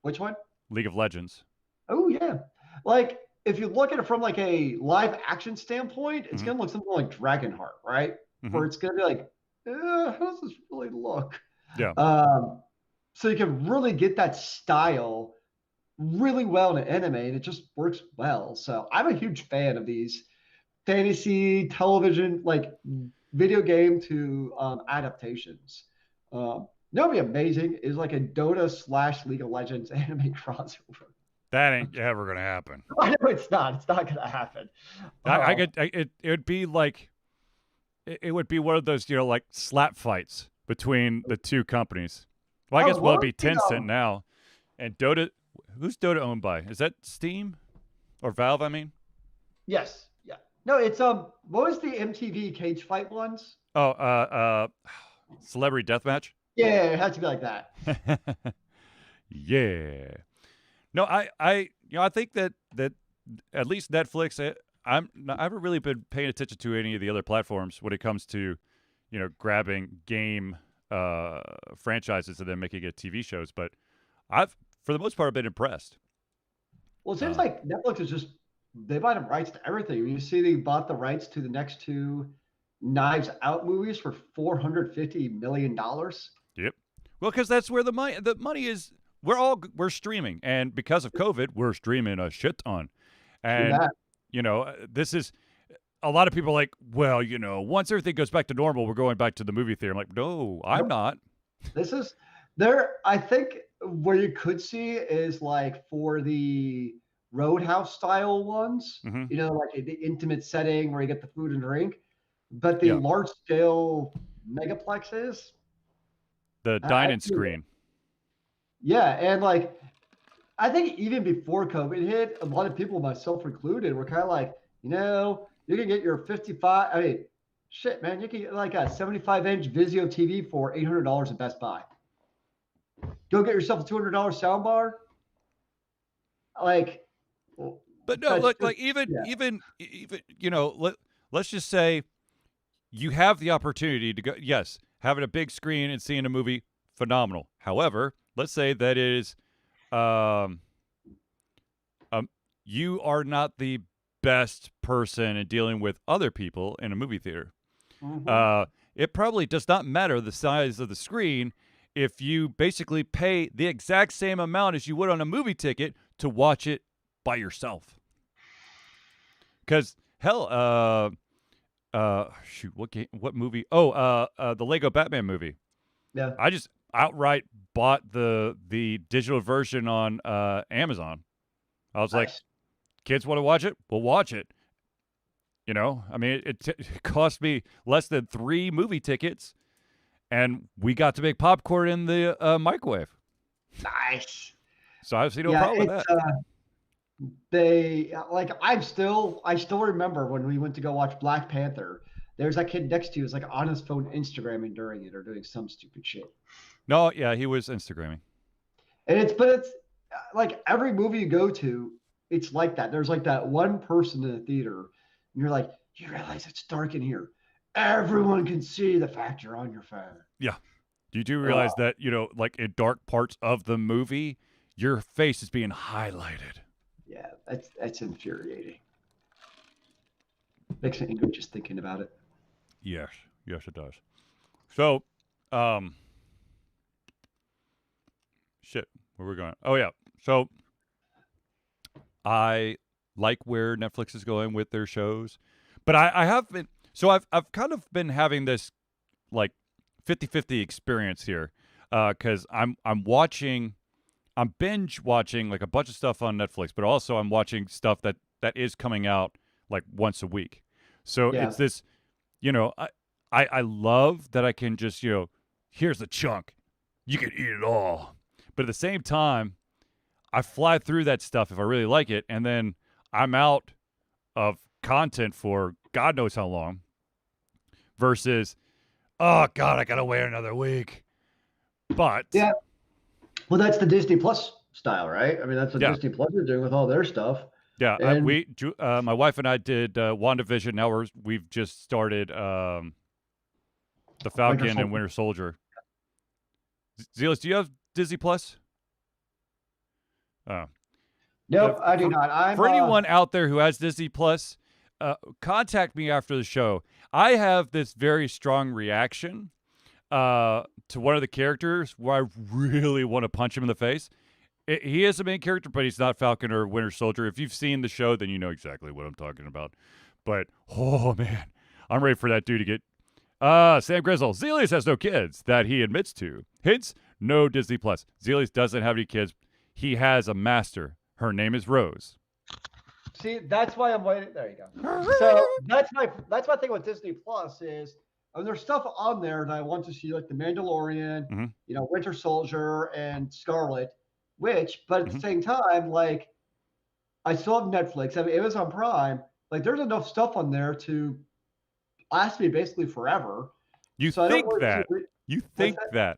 Which one? League of Legends. Oh yeah. Like if you look at it from like a live action standpoint, it's Hmm. gonna look something like Dragonheart, right? Hmm. Where it's gonna be like, how does this really look? Yeah. Um, so you can really get that style really well in an anime, and it just works well. So I'm a huge fan of these fantasy television, like video game to adaptations. That would be amazing. Is like a Dota slash League of Legends anime crossover. That ain't ever going to happen. I know it's not. It's not going to happen. I Um, could it would be like it would be one of those like slap fights between the two companies. Well, I guess what it'd was be the Tencent now, and Dota. Who's Dota owned by? Is that Steam or Valve? I mean, yes, yeah. No, it's what was the MTV cage fight ones? oh, Celebrity Deathmatch. Yeah, it had to be like that. Yeah. No, I think that at least Netflix. I haven't really been paying attention to any of the other platforms when it comes to, grabbing game franchises and then making it TV shows. But I've, for the most part, been impressed. Well, it seems Uh, like Netflix is just they buy the rights to everything. You see, they bought the rights to the next two Knives Out movies for $450 million. yep. Well, because that's where the money is. We're streaming, and because of COVID, we're streaming a shit ton. True And that. this is a lot of people are like, well, once everything goes back to normal, we're going back to the movie theater. I'm like, no, I'm Nope. not. This is there. I think where you could see is like for the Roadhouse style ones, Mm-hmm. like the intimate setting where you get the food and drink. But the Yeah, large scale megaplexes, the I dine-in feel, screen. yeah, and like I think even before COVID hit, a lot of people, myself included, were kind of like, you can get your 55. I mean, shit, man, you can get like a 75-inch Vizio TV for $800 at Best Buy. Go get yourself a $200 soundbar. Like, But no, that's look, just like even yeah. even even let's just say you have the opportunity to go. Yes, having a big screen and seeing a movie, phenomenal. However, let's say that is um um you are not the best person in dealing with other people in a movie theater. Mm-hmm. Uh, it probably does not matter the size of the screen if you basically pay the exact same amount as you would on a movie ticket to watch it by yourself. Because hell, shoot, what game, what movie? Oh, the Lego Batman movie. Yeah, I just outright bought the digital version on Amazon. I was like, nice. kids want to watch it, we'll watch it. I mean, it cost me less than 3 movie tickets, and we got to make popcorn in the microwave. Nice. So I see no Yeah, problem with it's that. they like I still remember when we went to go watch Black Panther. There's that kid next to you who's like on his phone Instagramming during it or doing some stupid shit. No, yeah, he was Instagramming. And it's like every movie you go to, it's like that. There's like that one person in the theater, and you're like, you realize it's dark in here. Everyone can see the fact you're on your phone. Yeah. You do Uh, realize that, like in dark parts of the movie, your face is being highlighted. yeah, that's infuriating. Makes me angry just thinking about it. Yes. Yes, it does. So, um, shit, where we going? Oh, yeah. So, I like where Netflix is going with their shows, but I have been, so I've kind of been having this like 50-50 experience here. Cause I'm binge watching like a bunch of stuff on Netflix, but also I'm watching stuff that is coming out like once a week. So Yeah, it's this, I love that I can just, here's a chunk. You can eat it all. But at the same time, I fly through that stuff if I really like it, and then I'm out of content for God knows how long. Versus, oh God, I gotta wait another week. But yeah. Well, that's the Disney Plus style, right? I mean, that's what yeah, Disney Plus is doing with all their stuff. yeah. And My wife and I did WandaVision. Now we've just started the Winter Falcon and Soldier. Winter Soldier. Zealous, do you have Disney Plus? Uh, Nope, I do for not. I'm anyone out there who has Disney Plus, contact me after the show. I have this very strong reaction to one of the characters where I really want to punch him in the face. He is a main character, but he's not Falcon or Winter Soldier. If you've seen the show, then you know exactly what I'm talking about. But oh man, I'm ready for that dude to get. Sam Grizzle. Zelius has no kids that he admits to. Hence, no Disney Plus. Zelius doesn't have any kids. He has a master. Her name is Rose. see, that's why I'm waiting. There you go. So that's my thing with Disney Plus is there's stuff on there that I want to see, like The Mandalorian, Mm-hmm, Winter Soldier, and Scarlet Witch. But at the mm-hmm. same time, like I still have Netflix. I mean, Amazon Prime. Like, there's enough stuff on there to last me basically forever. You So I don't think really see. that? You What's think that?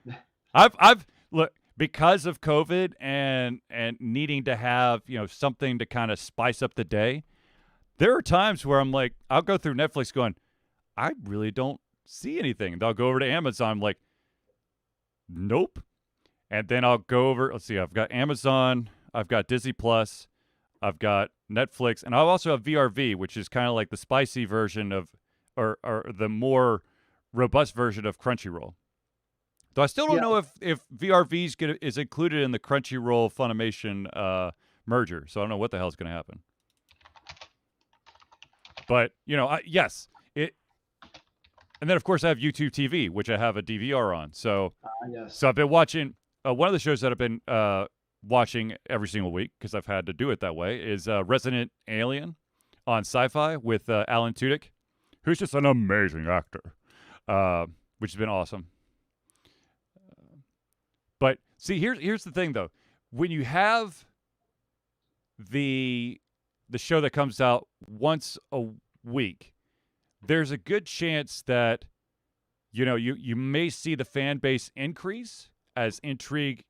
that? I've look because of COVID and needing to have something to kind of spice up the day. There are times where I'm like, I'll go through Netflix going, I really don't see anything. And I'll go over to Amazon, I'm like, nope. And then I'll go over. Let's see, I've got Amazon, I've got Disney Plus, I've got Netflix, and I also have VRV, which is kind of like the spicy version of, or the more robust version of Crunchyroll. Though I still don't Yeah. know if VRV is included in the Crunchyroll Funimation merger, so I don't know what the hell is going to happen. But yes, it. And then of course I have YouTube TV, which I have a DVR on. So Yes. so I've been watching one of the shows that I've been watching every single week because I've had to do it that way is Resident Alien on Sci-Fi with Alan Tudyk, who's just an amazing actor, which has been awesome. But see, here's the thing though, when you have the show that comes out once a week, there's a good chance that you may see the fan base increase as intrigue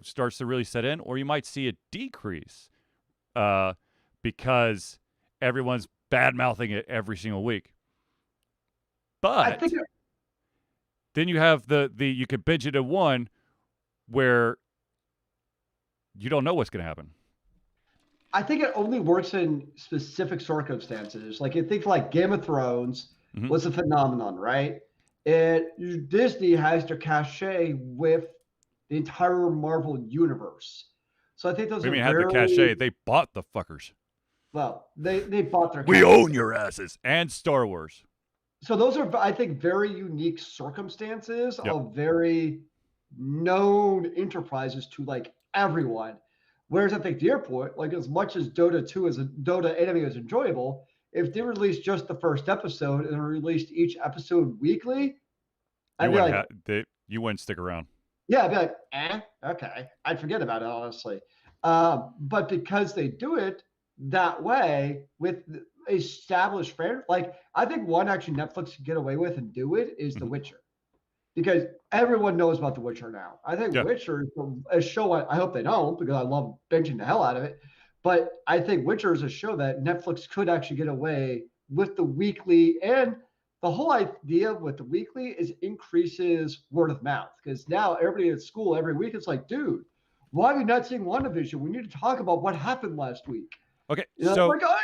starts to really set in, or you might see it decrease because everyone's bad mouthing it every single week. I But think then you have the you could binge it at one where you don't know what's going to happen. it only works in specific circumstances. Like you think like Game of Thrones Mhm. was a phenomenon, right? Disney has their cachet with the entire Marvel universe. So I think those What do are you mean had the very cachet? They bought the fuckers. well, they bought their We cachet. own your asses. And Star Wars. So those are, I think, very unique circumstances Yep. of very known enterprises to like everyone. Whereas I think to your point, like as much as Dota 2 is a Dota enemy is enjoyable, if they released just the first episode and released each episode weekly, You I'd be wouldn't like, you wouldn't stick around. yeah, I'd be like, okay. I'd forget about it, honestly. But because they do it that way with established fan, like I think one actually Netflix can get away with and do it is The Mhm. Witcher. Because everyone knows about The Witcher now. I think Yeah. Witcher is a show I hope they don't because I love binging the hell out of it. But I think Witcher is a show that Netflix could actually get away with the weekly. And the whole idea with the weekly is increases word of mouth because now everybody at school every week is like, dude, why are we not seeing WandaVision? We need to talk about what happened last week. Okay. I'm So like, I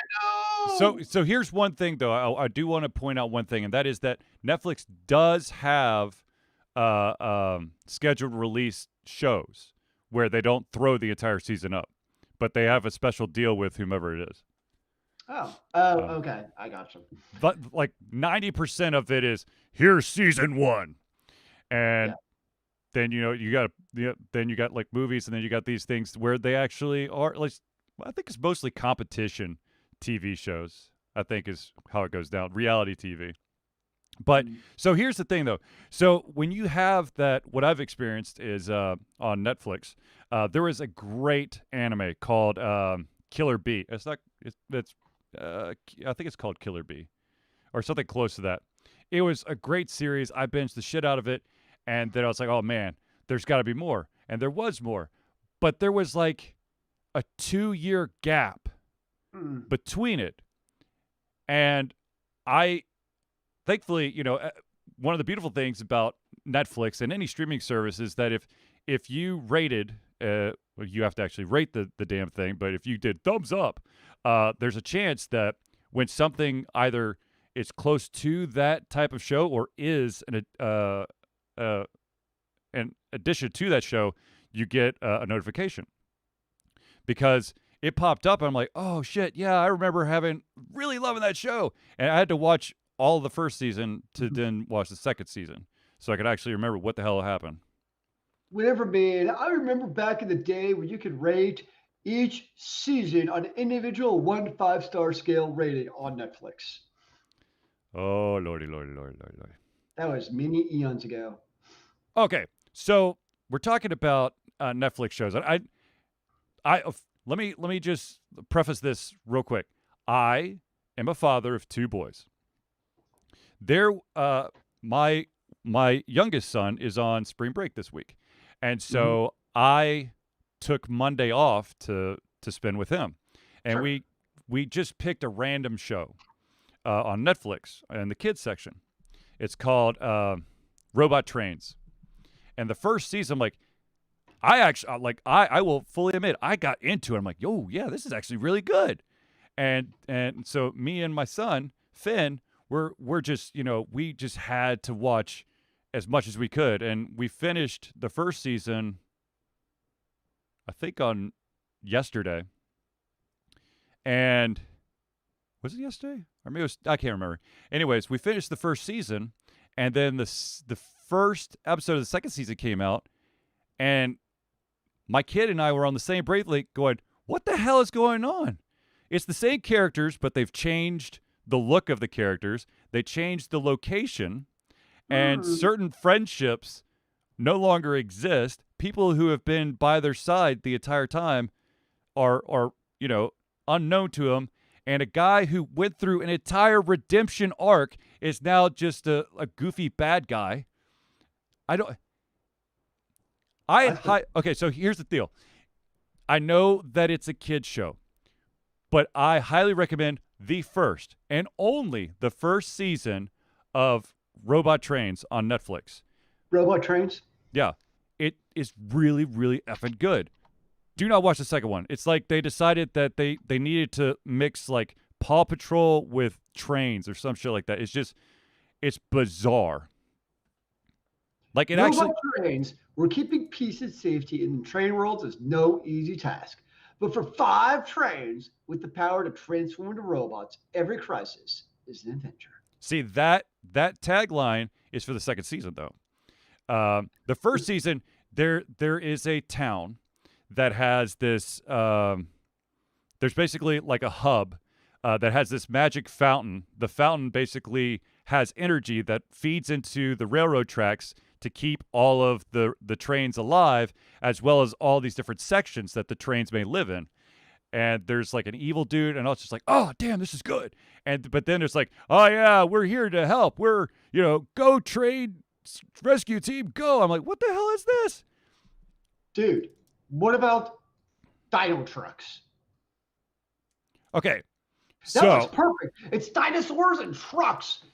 know. so here's one thing though. I do want to point out one thing, and that is that Netflix does have scheduled release shows where they don't throw the entire season up, but they have a special deal with whomever it is. Okay. I got you. But like 90% of it is here's season 1, Yeah. and then then you got like movies, and then you got these things where they actually are like, I think it's mostly competition TV shows. I think is how it goes down, reality TV. But so here's the thing though. So when you have that, what I've experienced is on Netflix, there was a great anime called Killer Bee. It's not. It's. I think it's called Killer Bee, or something close to that. It was a great series. I binged the shit out of it, and then I was like, oh man, there's got to be more, and there was more, but there was like a 2-year gap between it, and I thankfully, one of the beautiful things about Netflix and any streaming service is that if you rated, well, you have to actually rate the damn thing, but if you did thumbs up, there's a chance that when something either is close to that type of show or is an addition to that show, you get a notification because it popped up. And I'm like, oh shit, yeah, I remember really loving that show, and I had to watch all the first season to then watch the second season so I could actually remember what the hell happened. Whatever, man. I remember back in the day when you could rate each season on an individual 1 to 5 star scale rating on Netflix. Oh, lordy, lordy, lordy, lordy, lordy. That was many eons ago. Okay, so we're talking about Netflix shows. Let me just preface this real quick. I am a father of 2 boys. My youngest son is on spring break this week, and so I took Monday off to spend with him, and Sure. we just picked a random show on Netflix in the kids section. It's called Robot Trains, and the first season, I'm like, I will fully admit I got into it. I'm like, yo, yeah, this is actually really good, and so me and my son Finn, we're just we just had to watch as much as we could, and we finished the first season I think on yesterday, and Was it yesterday? Or maybe it was, I can't remember. Anyways, we finished the first season, and then the first episode of the second season came out, and my kid and I were on the same brainwave going, what the hell is going on? It's the same characters, but they've changed the look of the characters. They changed the location, and Hmm. certain friendships no longer exist. People who have been by their side the entire time are unknown to him. And a guy who went through an entire redemption arc is now just a goofy bad guy. I don't. That's the Okay, so here's the deal. I know that it's a kid's show, but I highly recommend the first and only the first season of Robot Trains on Netflix. robot trains. Yeah, it is really, really effing good. Do not watch the second one. It's like they decided that they needed to mix like Paw Patrol with trains or some shit like that. It's bizarre. Like it Robot actually. trains, we're keeping peace and safety in the train worlds is no easy task. But for 5 trains with the power to transform into robots, every crisis is an adventure. See that tagline is for the second season though. The first season there is a town that has this. There's basically like a hub that has this magic fountain. The fountain basically has energy that feeds into the railroad tracks to keep all of the trains alive, as well as all these different sections that the trains may live in. And there's like an evil dude, and I was just like, oh damn, this is good. And but then there's like, oh yeah, we're here to help. We're go train rescue team, go. I'm like, what the hell is this? Dude, what about dino trucks? Okay, That looks so perfect. It's dinosaurs and trucks.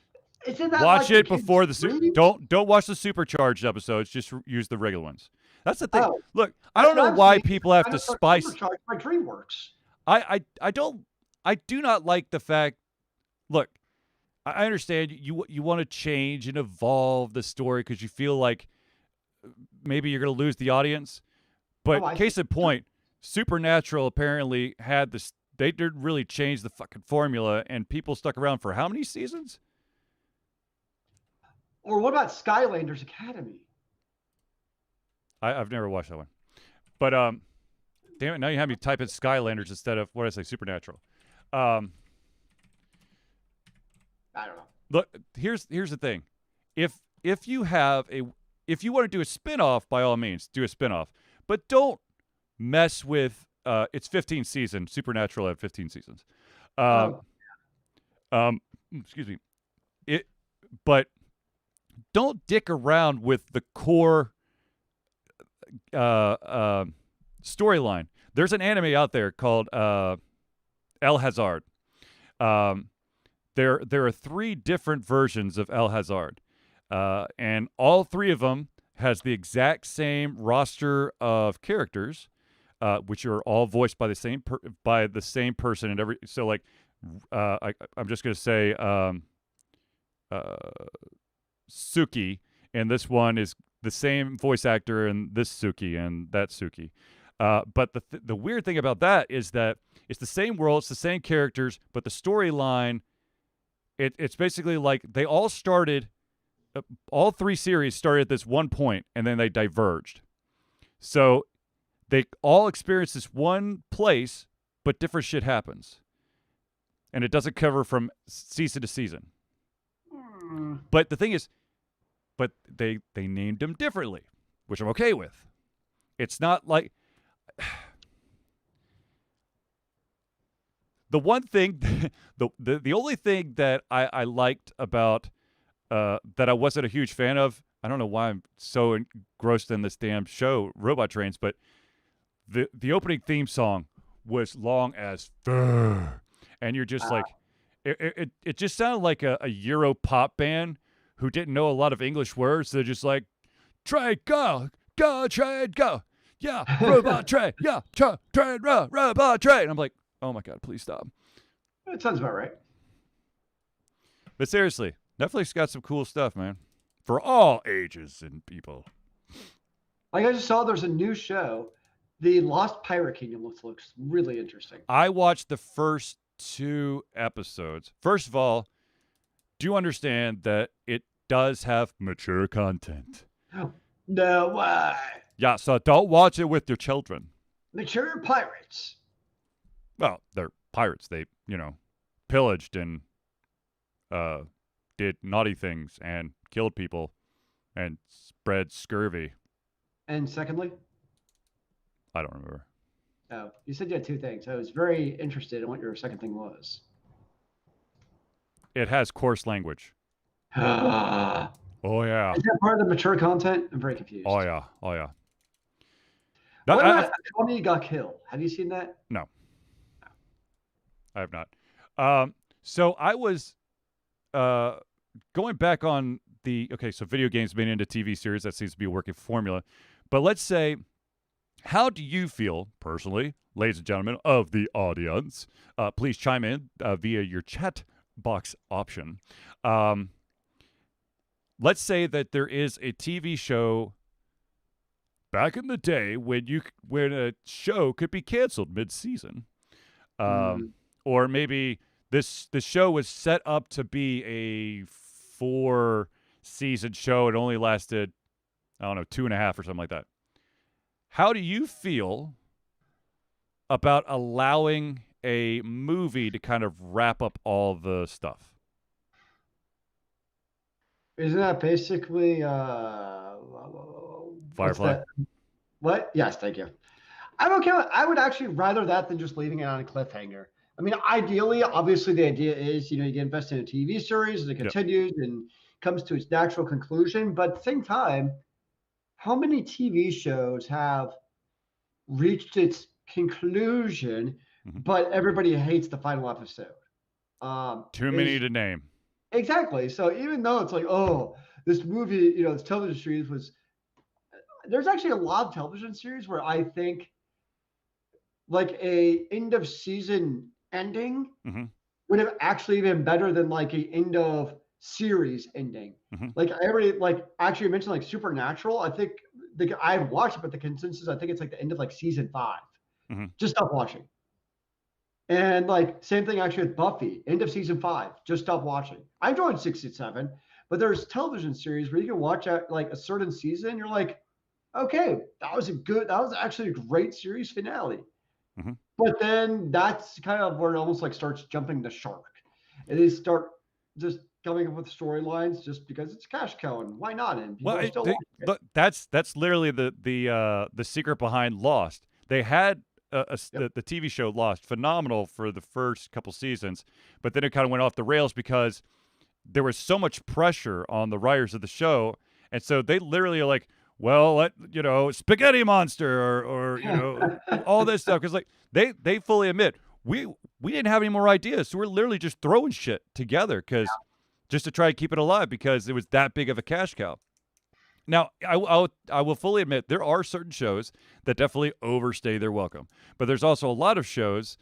Isn't that watch like the it kid's before dreams? don't watch the supercharged episodes. Just use the regular ones. That's the thing. Oh, Look, I that's don't what know I'm why saying. people have to Dinosaur spice. supercharged by DreamWorks. I don't. I do not like the fact. Look, I understand you want to change and evolve the story because you feel like maybe you're going to lose the audience. Oh, But I see. case in point, Supernatural apparently had this. They didn't really change the fucking formula, and people stuck around for how many seasons? Or what about Skylanders Academy? I've never watched that one. But damn it, now you have me type in Skylanders instead of what did I say, Supernatural. Um, I don't know. look, here's the thing. If you have a if you want to do a spin-off, by all means, do a spin-off. But don't mess with it's 15 seasons. Supernatural had 15 seasons. Uh, Oh, excuse me. It but don't dick around with the core storyline. There's an anime out there called El Hazard. Um, there are 3 different versions of El Hazard, and all 3 of them has the exact same roster of characters, which are all voiced by the same person. And every so like, I'm just gonna say uh, Suki, and this one is the same voice actor, and this Suki and that Suki. But the weird thing about that is that it's the same world, it's the same characters, but the storyline, it's basically like they all started, all 3 series started at this one point, and then they diverged. So they all experience this one place, but different shit happens, and it doesn't cover from season to season. hmm. But the thing is, but they named them differently, which I'm okay with. It's not like the one thing, the only thing that I liked about that I wasn't a huge fan of. I don't know why I'm so engrossed in this damn show, Robot Trains, but the opening theme song was long as fuck, and you're just Wow. like, it just sounded like a Euro pop band who didn't know a lot of English words. They're just like, train, go, train, go. Yeah, robot train. Yeah, train, robot train. I'm like, oh my God, please stop. That sounds about right. But seriously, Netflix got some cool stuff, man. For all ages and people. Like I just saw there's a new show. The Lost Pirate Kingdom looks really interesting. I watched the first 2 episodes. First of all, do understand that it does have mature content. No way. Yeah, so don't watch it with your children. Mature pirates. Well, they're pirates. They, pillaged and did naughty things and killed people and spread scurvy. And secondly, I don't remember. oh, you said you had two things. I was very interested in what your second thing was. It has coarse language. Is that Oh yeah. part of the mature content? I'm very confused. Oh yeah. Oh yeah. No, What about Tommy Got Killed? Have you seen that? no, I have not. So I was going back on so video games being into TV series, that seems to be a working formula. But let's say, how do you feel personally, ladies and gentlemen of the audience? Please chime in via your chat box option. Let's say that there is a TV show back in the day when a show could be canceled mid-season, or maybe the show was set up to be a 4-season show. It only lasted, I don't know, 2.5 or something like that. How do you feel about allowing a movie to kind of wrap up all the stuff? Isn't that basically what's Firefly? that? What? Yes, thank you. I'm okay. I would actually rather that than just leaving it on a cliffhanger. I mean, ideally, obviously, the idea is you get invested in a TV series and it continues and comes to its natural conclusion. But at the same time, how many TV shows have reached its conclusion, but everybody hates the final episode? Too many to name. Exactly. So even though it's like, oh, this movie, this television series was, there's actually a lot of television series where I think like a end of season ending would have actually been better than like a end of series ending. Like I already actually mentioned like Supernatural. I think I've watched it, but the consensus I think it's like the end of like season 5. Just stop watching. And like same thing actually with Buffy, end of season 5. Just stop watching. I enjoyed 6 and 7, but there's television series where you can watch at like a certain season. You're like, okay, that was actually a great series finale. But then that's kind of where it almost like starts jumping the shark. And they start just coming up with storylines just because it's cash cow and why not? And people are still watching it. That's literally the secret behind Lost. They had the TV show Lost, phenomenal for the first couple seasons, but then it kind of went off the rails because there was so much pressure on the writers of the show, and so they literally are like, well, spaghetti monster or all this stuff, because like they fully admit we didn't have any more ideas, so we're literally just throwing shit together just to try to keep it alive because it was that big of a cash cow. Now, I will fully admit there are certain shows that definitely overstay their welcome, but there's also a lot of shows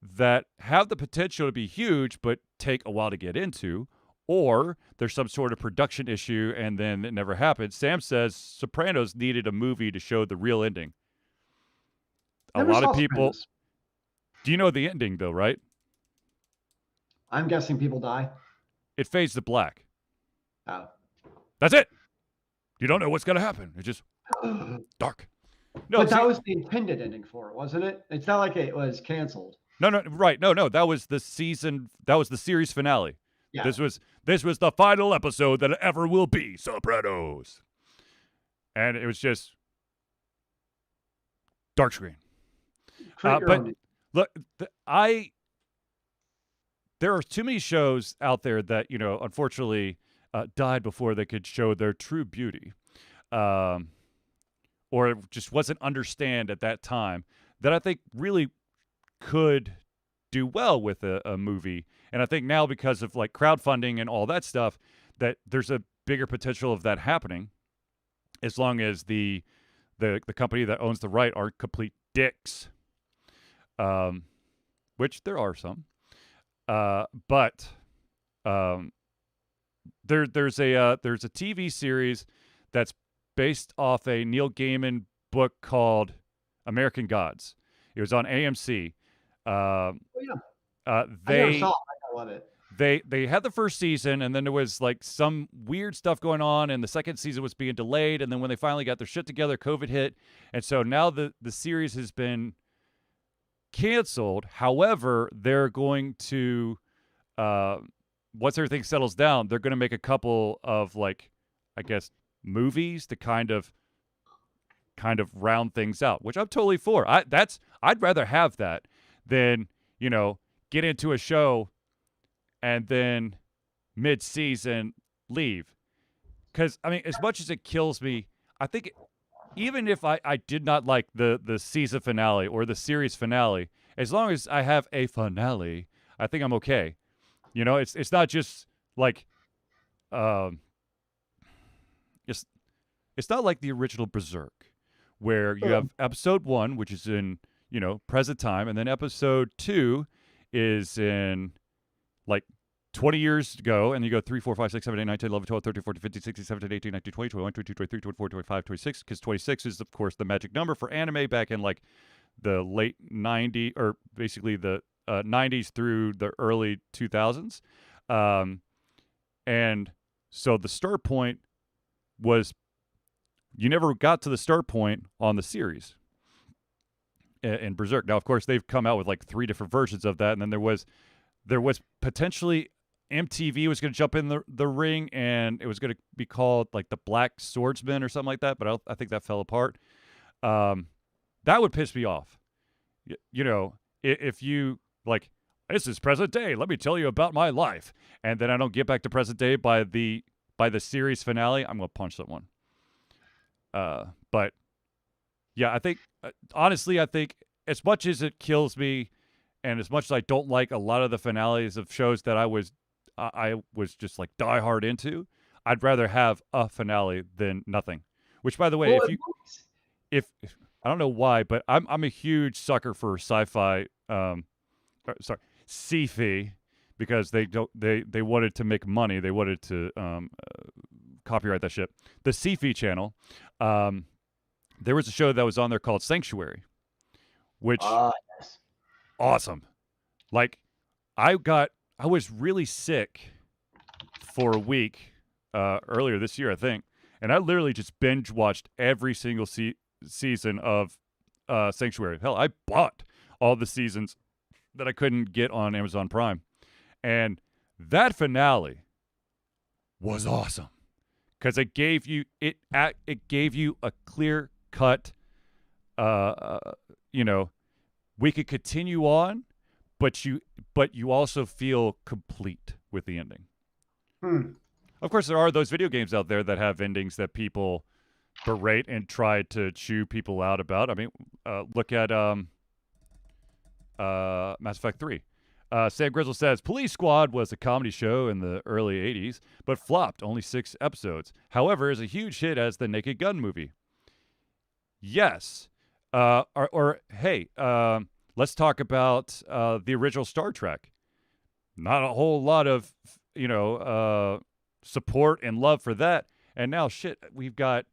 that have the potential to be huge but take a while to get into, or there's some sort of production issue and then it never happened. Sam says Sopranos needed a movie to show the real ending. A lot of people. Sopranos. Do you know the ending though, right? I'm guessing people die. It fades to black. Oh. That's it. You don't know what's going to happen. It's just dark. No, but that was the intended ending for it, wasn't it? It's not like it was canceled. No, right. No. That was the season. That was the series finale. Yeah. This was the final episode that ever will be Sopranos. And it was just dark screen. But look, there are too many shows out there that, unfortunately died before they could show their true beauty. Or it just wasn't understand at that time that I think really could do well with a movie. And I think now because of like crowdfunding and all that stuff, that there's a bigger potential of that happening as long as the company that owns the right aren't complete dicks. Which there are some. But there's a TV series that's based off a Neil Gaiman book called American Gods. It was on AMC. Oh, yeah. I never They saw it. I love it. they had the first season, and then there was like some weird stuff going on, and the second season was being delayed, and then when they finally got their shit together, COVID hit, and so now the series has been canceled. However, they're going to uh, once everything settles down, they're going to make a couple of like, I guess, movies to kind of round things out, which I'm totally for. I'd rather have that than get into a show and then mid-season leave. Because I mean, as much as it kills me, I think even if I did not like the season finale or the series finale, as long as I have a finale, I think I'm okay. It's not just like um, it's it's not like the original Berserk, where you have episode 1, which is in present time, and then episode 2 is in like 20 years ago, and you go 3, 4, 5, 6, 7, 8, 9, 10, 11, 12, 13, 14, 15, 16, 17, 18, 19, 20, 21, 22, 23, 24, 25, 26, because 26 is, of course, the magic number for anime back in like the late 90s, or basically the 90s through the early 2000s. And so the start point was, you never got to the start point on the series in Berserk. Now, of course, they've come out with like 3 different versions of that, and then there was potentially MTV was going to jump in the ring, and it was going to be called like the Black Swordsman or something like that, but I think that fell apart. That would piss me off. If you like, this is present day, let me tell you about my life, and then I don't get back to present day by the series finale, I'm going to punch someone. But yeah, I think honestly, I think as much as it kills me, and as much as I don't like a lot of the finales of shows that I was just like diehard into, I'd rather have a finale than nothing. Which, by the way, Well, if I don't know why, but I'm a huge sucker for sci-fi, sci-fi, because they wanted to make money, they wanted to copyright that shit. The sci-fi channel, there was a show that was on there called Sanctuary, which yes. awesome. Like, I was really sick for a week earlier this year, I think, and I literally just binge watched every single season of Sanctuary. Hell, I bought all the seasons that I couldn't get on Amazon Prime, and that finale was awesome because it gave you a clear cut. We could continue on, but you also feel complete with the ending. Of course, there are those video games out there that have endings that people berate and try to chew people out about. I mean, look at Mass Effect 3. Sam Grizzle says, Police Squad was a comedy show in the early 80s, but flopped, only 6 episodes. However, is a huge hit as the Naked Gun movie. Yes. Hey, let's talk about the original Star Trek. Not a whole lot of, support and love for that. And now, shit, we've got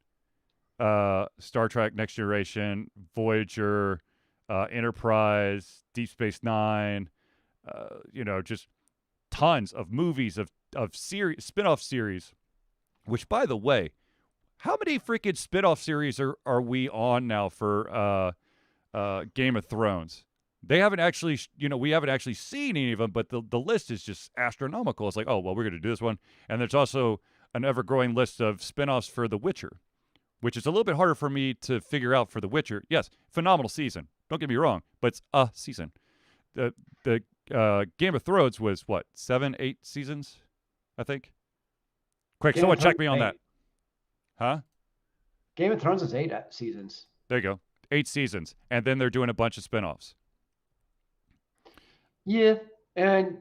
Star Trek Next Generation, Voyager, Enterprise, Deep Space Nine, just tons of movies of series, spin-off series, which, by the way, how many freaking spin-off series are we on now for Game of Thrones? They haven't actually, we haven't actually seen any of them, but the list is just astronomical. It's like, oh, well, we're going to do this one. And there's also an ever-growing list of spin-offs for The Witcher, which is a little bit harder for me to figure out for The Witcher. Yes, phenomenal season. Don't get me wrong, but it's a season. The Game of Thrones was, what, 7, 8 seasons, I think? Quick, Game someone of check Thrones me on is that. Huh? Game of Thrones is 8 seasons. There you go. 8 seasons. And then they're doing a bunch of spin-offs. Yeah,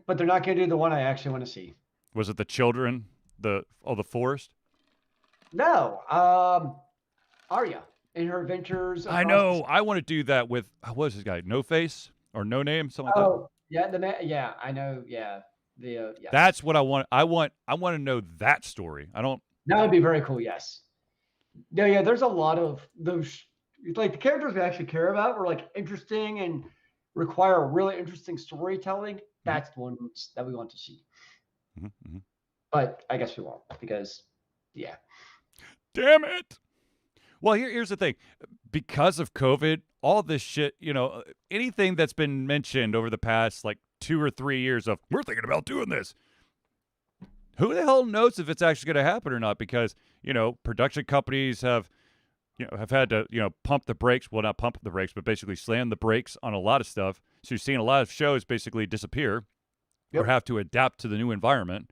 but they're not going to do the one I actually want to see. Was it the children? The forest? No, Arya in her adventures. I know. I want to do that with, what was this guy? No Face or No Name, something like that. Oh, yeah, yeah, I know. Yeah, yes. That's what I want. I want to know that story. I don't. That would be very cool. Yes. Yeah. There's a lot of those, like the characters we actually care about were like interesting and require really interesting storytelling. Mhm. That's the ones that we want to see. Mhm. But I guess we won't because, yeah. Damn it! Well, here's the thing. Because of COVID, all this shit, anything that's been mentioned over the past like 2 or 3 years of we're thinking about doing this. Who the hell knows if it's actually going to happen or not? Because production companies have had to pump the brakes. Well, not pump the brakes, but basically slam the brakes on a lot of stuff. So you're seeing a lot of shows basically disappear or Yep. have to adapt to the new environment.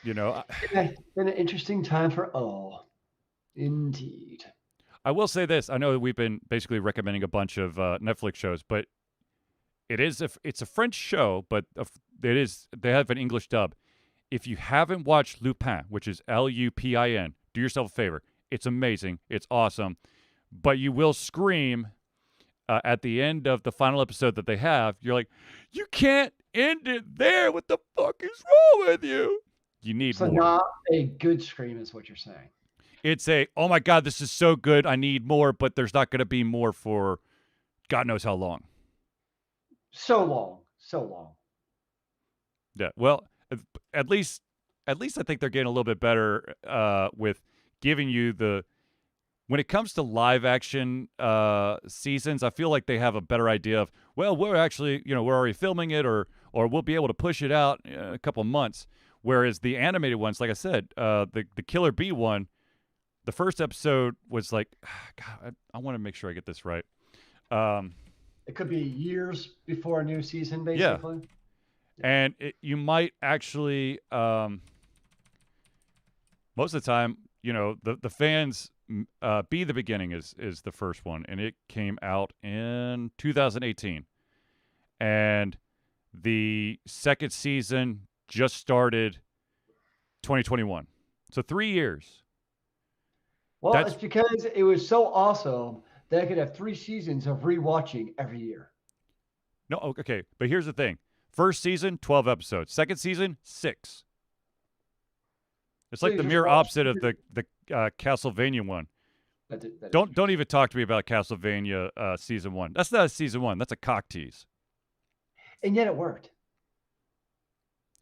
Yeah, been an interesting time for all. Indeed. I will say this. I know that we've been basically recommending a bunch of Netflix shows, but it's a French show, but they have an English dub. If you haven't watched Lupin, which is Lupin, do yourself a favor. It's amazing. It's awesome. But you will scream at the end of the final episode that they have. You're like, you can't end it there. What the fuck is wrong with you? You need So more. not a good scream is what you're saying. It's oh my God, this is so good. I need more, but there's not going to be more for God knows how long. So long. So long. Yeah. Well, at least I think they're getting a little bit better with giving you when it comes to live action seasons. I feel like they have a better idea of we're actually we're already filming it or we'll be able to push it out in a couple of months. Whereas the animated ones, like I said, the Killer Bee one, the first episode was like, God, I want to make sure I get this right. It could be years before a new season, Yeah, basically. and you might actually most of the time, the fans. Be the Beginning is the first one, and it came out in 2018, and the second season just started 2021. So 3 years. Well, it's That's because it was so awesome that I could have 3 seasons of rewatching every year. no okay, but here's the thing: first season 12 episodes, second season 6. It's So like you the just mirror watch. opposite of the Castlevania one. That is Don't even talk to me about Castlevania season 1. That's not a season 1. That's a cock tease. and yet it worked.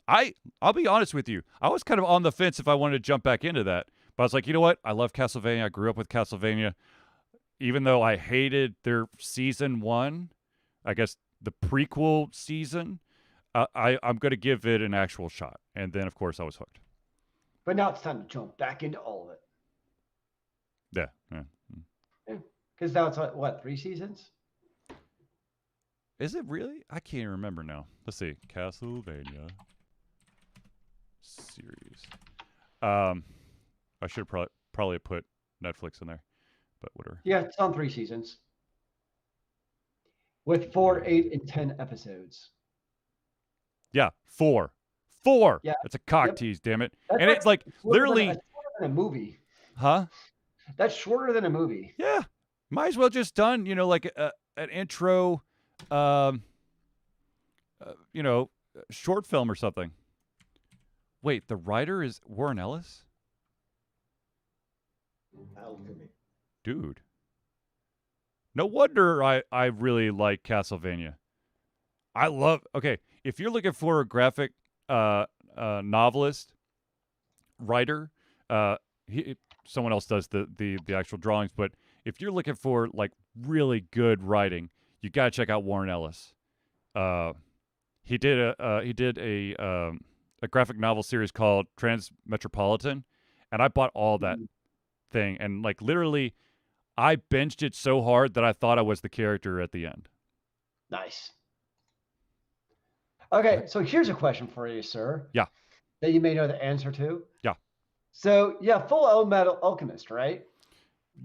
I'll be honest with you. I was kind of on the fence if I wanted to jump back into that. But I was like, you know what? I love Castlevania. I grew up with Castlevania. Even though I hated their season 1, I guess the prequel season, I'm going to give it an actual shot. And then, of course, I was hooked. But now it's time to jump back into all of it. Yeah. Because now it's what, 3 seasons? Is it really? I can't even remember now. Let's see. Castlevania series. I should probably put Netflix in there, but whatever. Yeah, it's on 3 seasons. With 4, 8, and 10 episodes. Yeah, 4. 4. Yeah. It's a cock Yep. tease, damn it. That's And it's like literally, that's shorter than a movie. huh? That's shorter than a movie. Yeah. Might as well just done, like an intro, um, short film or something. Wait, the writer is Warren Ellis? Alchemy. Dude. No wonder I really like Castlevania. Okay, if you're looking for a graphic novelist, writer, someone else does the actual drawings, but if you're looking for like really good writing, you got to check out Warren Ellis. He did a graphic novel series called Transmetropolitan, and I bought all that thing, and like literally I binged it so hard that I thought I was the character at the end. Nice. Okay, so here's a question for you, sir. Yeah. That you may know the answer to. Yeah. So yeah, Full Metal Alchemist, right?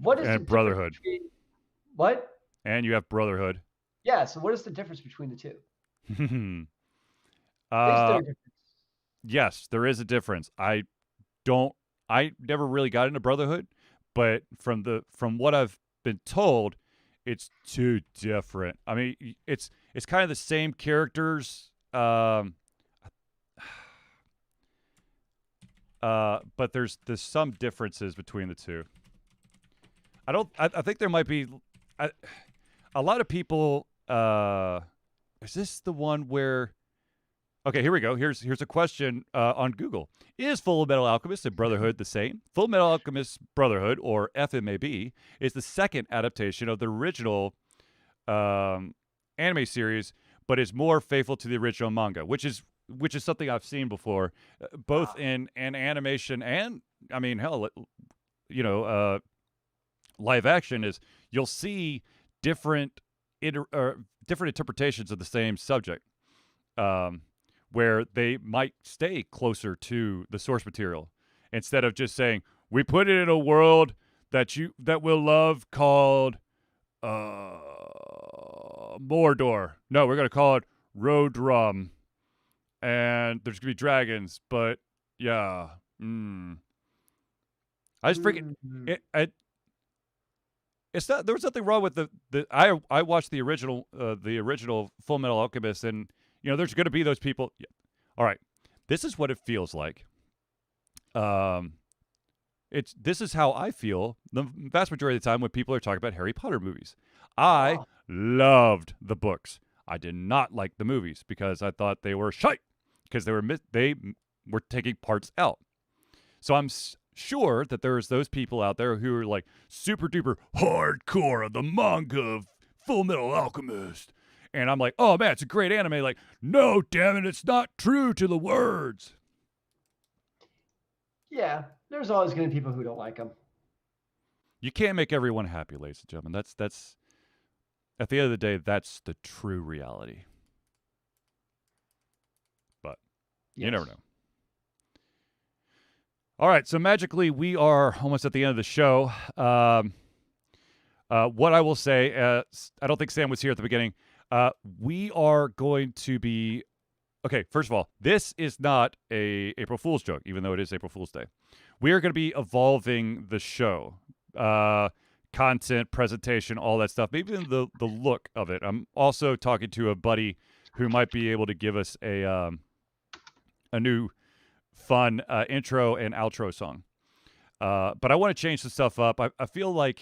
What is the And Brotherhood. difference between what? And you have Brotherhood. Yeah, so what is the difference between the two? Is there uh, a difference? yes, there is a difference. I never really got into Brotherhood, but from what I've been told, it's too different. I mean, it's kind of the same characters, but there's some differences between the two. I think there might be a lot of people is this the one where? Okay, here we go. Here's a question on Google: Is Full Metal Alchemist and Brotherhood the same? Full Metal Alchemist Brotherhood, or FMAB, is the second adaptation of the original anime series, but is more faithful to the original manga, which is something I've seen before, both in animation and, I mean, hell, you know, live action. Is you'll see different different interpretations of the same subject, where they might stay closer to the source material instead of just saying we put it in a world that we'll love called Mordor. No, we're gonna call it Rodrum, and there's gonna be dragons. But yeah, I just freaking it. It's not. There was nothing wrong with the. I watched the original Full Metal Alchemist, and there's gonna be those people. Yeah. All right, this is what it feels like. This is how I feel the vast majority of the time when people are talking about Harry Potter movies. I loved the books. I did not like the movies because I thought they were shite because they were taking parts out. So I'm sure that there's those people out there who are like super duper hardcore of the manga of Full Metal Alchemist. And I'm like, oh man, it's a great anime. Like, no, damn it, it's not true to the words. Yeah, there's always going to be people who don't like them. You can't make everyone happy, ladies and gentlemen. That's at the end of the day, that's the true reality. But you never know. All right, so magically we are almost at the end of the show. What I will say, I don't think Sam was here at the beginning. We are going to be okay. First of all, this is not a April Fool's joke, even though it is April Fool's Day. We are going to be evolving the show, content, presentation, all that stuff. Maybe even the look of it. I'm also talking to a buddy who might be able to give us a new fun intro and outro song. But I want to change some stuff up. I feel like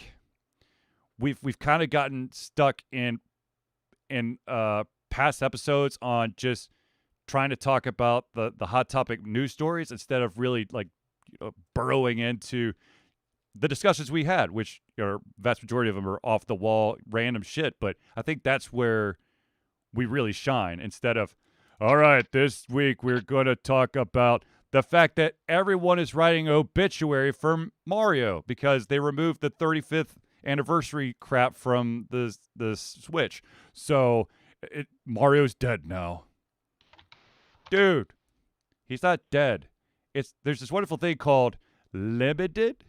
we've kind of gotten stuck in past episodes on just trying to talk about the hot topic news stories instead of really like burrowing into the discussions we had, which are vast majority of them are off the wall random shit. But I think that's where we really shine instead of, all right, this week we're going to talk about the fact that everyone is writing obituary for Mario because they removed the 35th anniversary crap from the Switch. So Mario's dead now. Dude, he's not dead. There's this wonderful thing called limited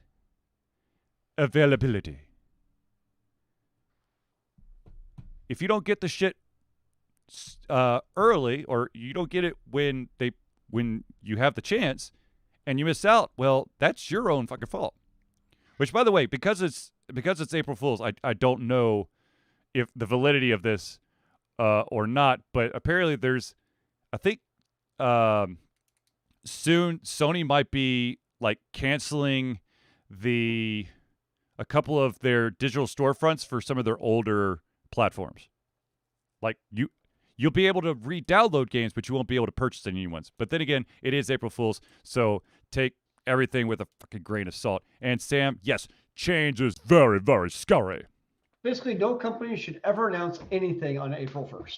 availability. If you don't get the shit early, or you don't get it when you have the chance, and you miss out, well, that's your own fucking fault. Which, by the way, because it's April Fool's, I don't know if the validity of this or not, but apparently there's, I think, soon Sony might be like canceling a couple of their digital storefronts for some of their older platforms. Like you'll be able to re-download games, but you won't be able to purchase any new ones. But then again, it is April Fool's, so take everything with a fucking grain of salt. And Sam, yes, change is very, very scary. Basically, no company should ever announce anything on April 1st.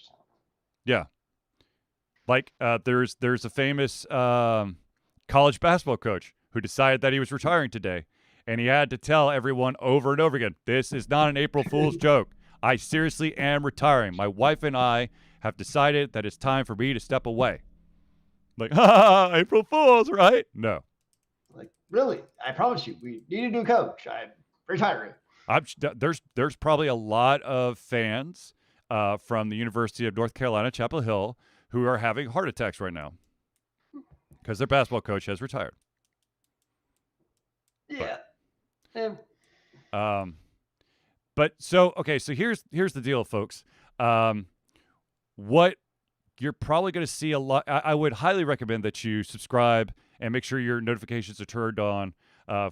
Yeah. Like there's a famous college basketball coach who decided that he was retiring today, and he had to tell everyone over and over again, this is not an April Fool's joke. I seriously am retiring. My wife and I have decided that it's time for me to step away. Like, April Fool's, right? No. Like, really? I promise you, we need a new coach. I'm retiring. There's probably a lot of fans from the University of North Carolina, Chapel Hill, who are having heart attacks right now because their basketball coach has retired. Yeah. But so here's the deal, folks. What you're probably going to see a lot. I would highly recommend that you subscribe and make sure your notifications are turned on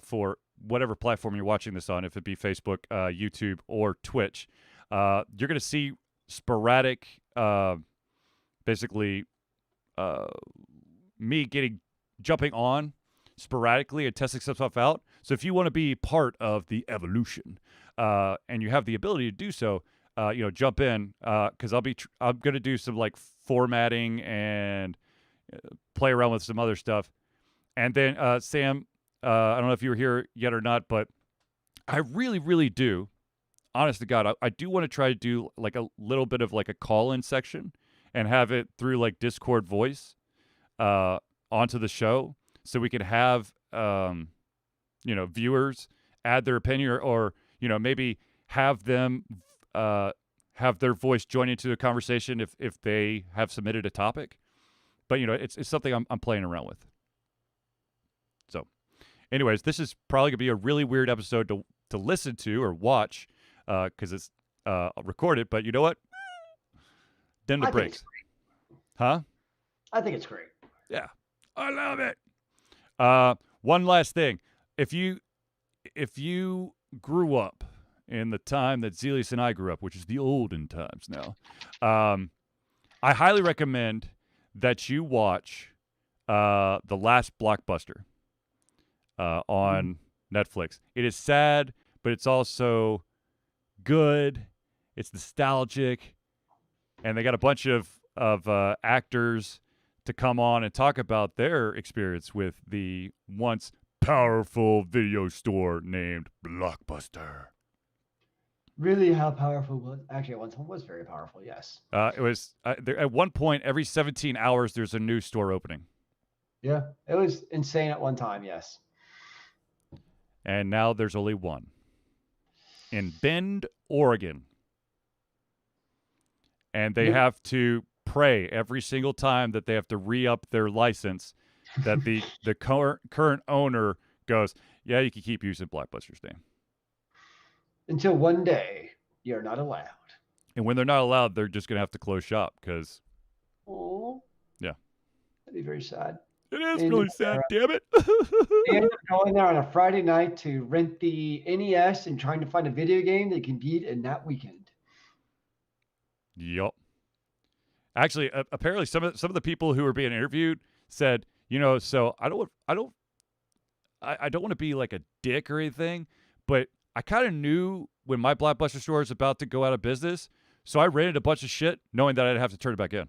for whatever platform you're watching this on, if it be Facebook, YouTube, or Twitch. You're going to see sporadic basically me jumping on sporadically and testing some stuff out. So if you want to be part of the evolution, and you have the ability to do so, jump in, because I'm gonna do some like formatting and play around with some other stuff. And then Sam, I don't know if you were here yet or not, but I really, really do, honest to God, I do want to try to do like a little bit of like a call-in section and have it through like Discord voice onto the show, so we can have viewers add their opinion, or maybe have them have their voice join into the conversation if they have submitted a topic. But it's something I'm playing around with. So, anyways, this is probably gonna be a really weird episode to listen to or watch, because it's recorded. But you know what? Then the breaks, huh? I think it's great. Yeah, I love it. One last thing: if you grew up in the time that Zelius and I grew up, which is the olden times now, I highly recommend that you watch The Last Blockbuster on Netflix. It is sad, but it's also good. It's nostalgic, and they got a bunch of actors to come on and talk about their experience with the once powerful video store named Blockbuster. Really, how powerful was actually at one time was very powerful. Yes. It was at one point every 17 hours there's a new store opening. Yeah, it was insane at one time. Yes. And now there's only one in Bend, Oregon. And they have to pray every single time that they have to re-up their license that the current owner goes, yeah, you can keep using Blockbuster's name. Until one day you're not allowed. And when they're not allowed, they're just going to have to close shop because, yeah. That'd be very sad. It is really sad, damn it. They end up going there on a Friday night to rent the NES and trying to find a video game they can beat in that weekend. Yup. Actually, apparently some of the people who were being interviewed said, so I don't want to be like a dick or anything, but I kind of knew when my Blockbuster store is about to go out of business, so I rented a bunch of shit knowing that I'd have to turn it back in.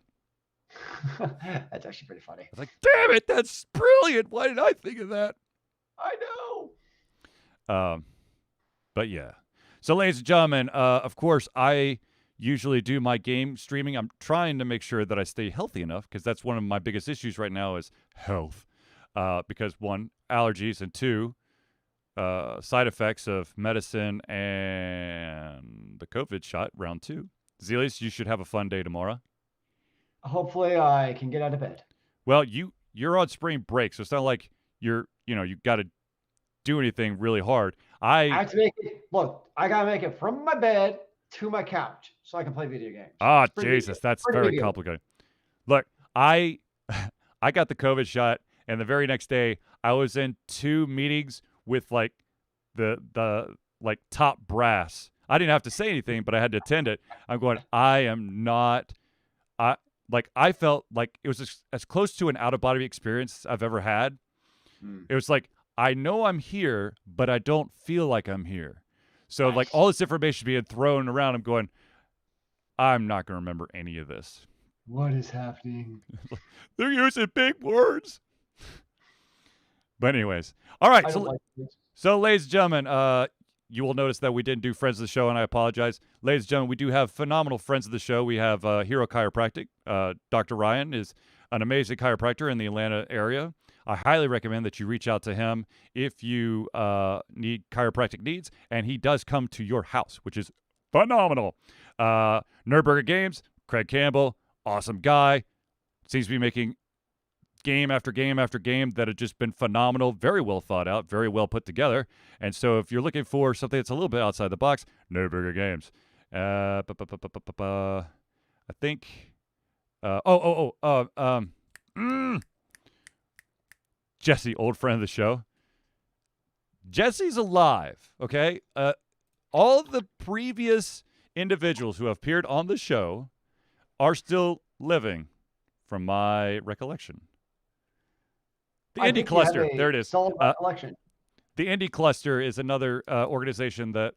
That's actually pretty funny. I was like, damn it, that's brilliant. Why did I think of that? I know. But yeah. So, ladies and gentlemen, of course, I usually do my game streaming. I'm trying to make sure that I stay healthy enough, because that's one of my biggest issues right now is health. Because one, allergies, and two, side effects of medicine and the COVID shot, round 2. Zelius, you should have a fun day tomorrow. Hopefully I can get out of bed. Well, you're on spring break, so it's not like you got to do anything really hard. I have to make it. Look, I gotta make it from my bed to my couch so I can play video games. Ah, Jesus, that's very complicated. Look, I got the COVID shot, and the very next day I was in 2 meetings with like the like top brass. I didn't have to say anything, but I had to attend it. I'm going, I am not. I felt like it was as close to an out-of-body experience I've ever had. It was like, I know I'm here, but I don't feel like I'm here. So, like, all this information being thrown around, I'm going, I'm not going to remember any of this. What is happening? They're using big words. But anyways. All right. So, ladies and gentlemen, you will notice that we didn't do Friends of the Show, and I apologize. Ladies and gentlemen, we do have phenomenal Friends of the Show. We have Hero Chiropractic. Dr. Ryan is an amazing chiropractor in the Atlanta area. I highly recommend that you reach out to him if you need chiropractic needs, and he does come to your house, which is phenomenal. Nerdburger Games, Craig Campbell, awesome guy. Seems to be making game after game after game that have just been phenomenal, very well thought out, very well put together. And so if you're looking for something that's a little bit outside the box, Nerdburger Games. I think. Jesse, old friend of the show. Jesse's alive, okay? All the previous individuals who have appeared on the show are still living. from my recollection. The I Indie think you have Cluster. There a it is. solid recollection. The Indie Cluster is another organization that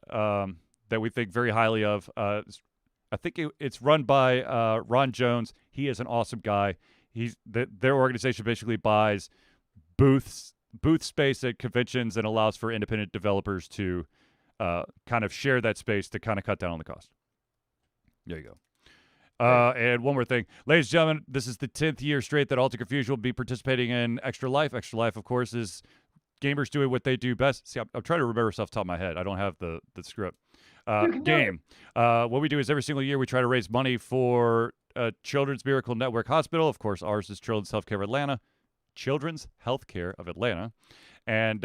that we think very highly of. I think it's run by Ron Jones. He is an awesome guy. Their organization basically buys booth space at conventions and allows for independent developers to kind of share that space to kind of cut down on the cost. There you go. And one more thing. Ladies and gentlemen, this is the 10th year straight that Alter Confusion will be participating in Extra Life. Extra Life, of course, is gamers doing what they do best. See, I'm trying to remember stuff off the top of my head. I don't have the script. Game. What we do is every single year we try to raise money for Children's Miracle Network Hospital. Of course, ours is Children's Healthcare of Atlanta. Children's Healthcare of Atlanta. And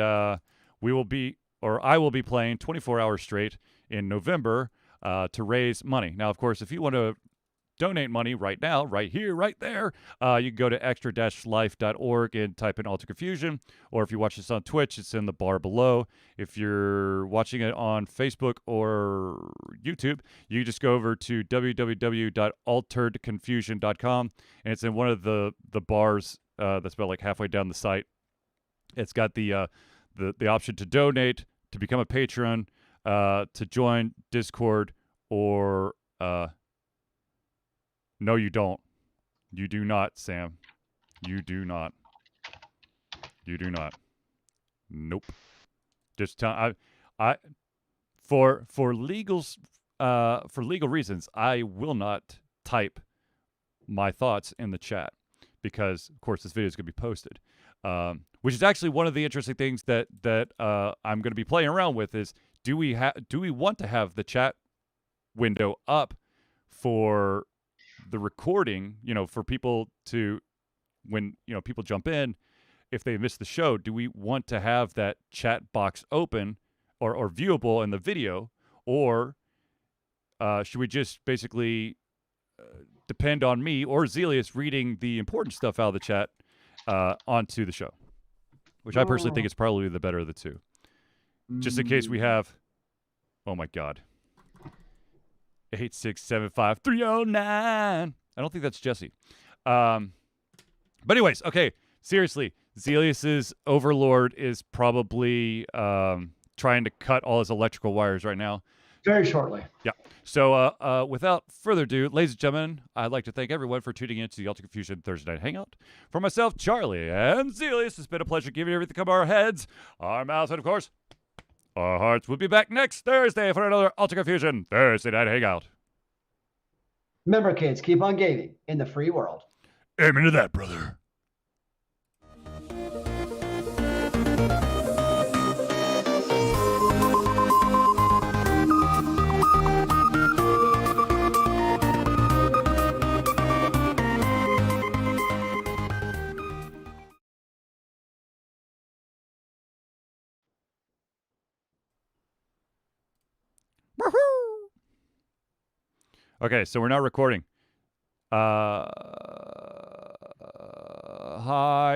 we will be, or I will be playing 24 hours straight in November to raise money. Now, of course, if you want to donate money right now, right here, right there, you can go to extra-life.org and type in Alter Confusion. Or if you watch this on Twitch, it's in the bar below. If you're watching it on Facebook or YouTube, you just go over to www.alteredconfusion.com, and it's in one of the bars that's about like halfway down the site. It's got the option to donate, to become a patron, to join Discord, or no, you don't. You do not, Sam. You do not. You do not. Nope. Just tell for legal reasons, I will not type my thoughts in the chat because, of course, this video is going to be posted. Which is actually one of the interesting things that I'm going to be playing around with is do we want to have the chat window up for the recording, for people to, when, people jump in, if they miss the show, do we want to have that chat box open or viewable in the video, or should we just basically depend on me or Zelius reading the important stuff out of the chat onto the show? Which I personally think is probably the better of the two. Just in case we have, oh my God, 8675309. I don't think that's Jesse. But anyways, okay, seriously, Zelius's overlord is probably trying to cut all his electrical wires right now. Very shortly. Yeah. So without further ado, ladies and gentlemen, I'd like to thank everyone for tuning in to the Alter Confusion Thursday Night Hangout. For myself, Charlie, and Zelius, it's been a pleasure giving you everything come our heads, our mouths, and of course, our hearts. We'll be back next Thursday for another Alter Confusion Thursday Night Hangout. Remember, kids, keep on gaming in the free world. Amen to that, brother. Okay, so we're now recording. Hi,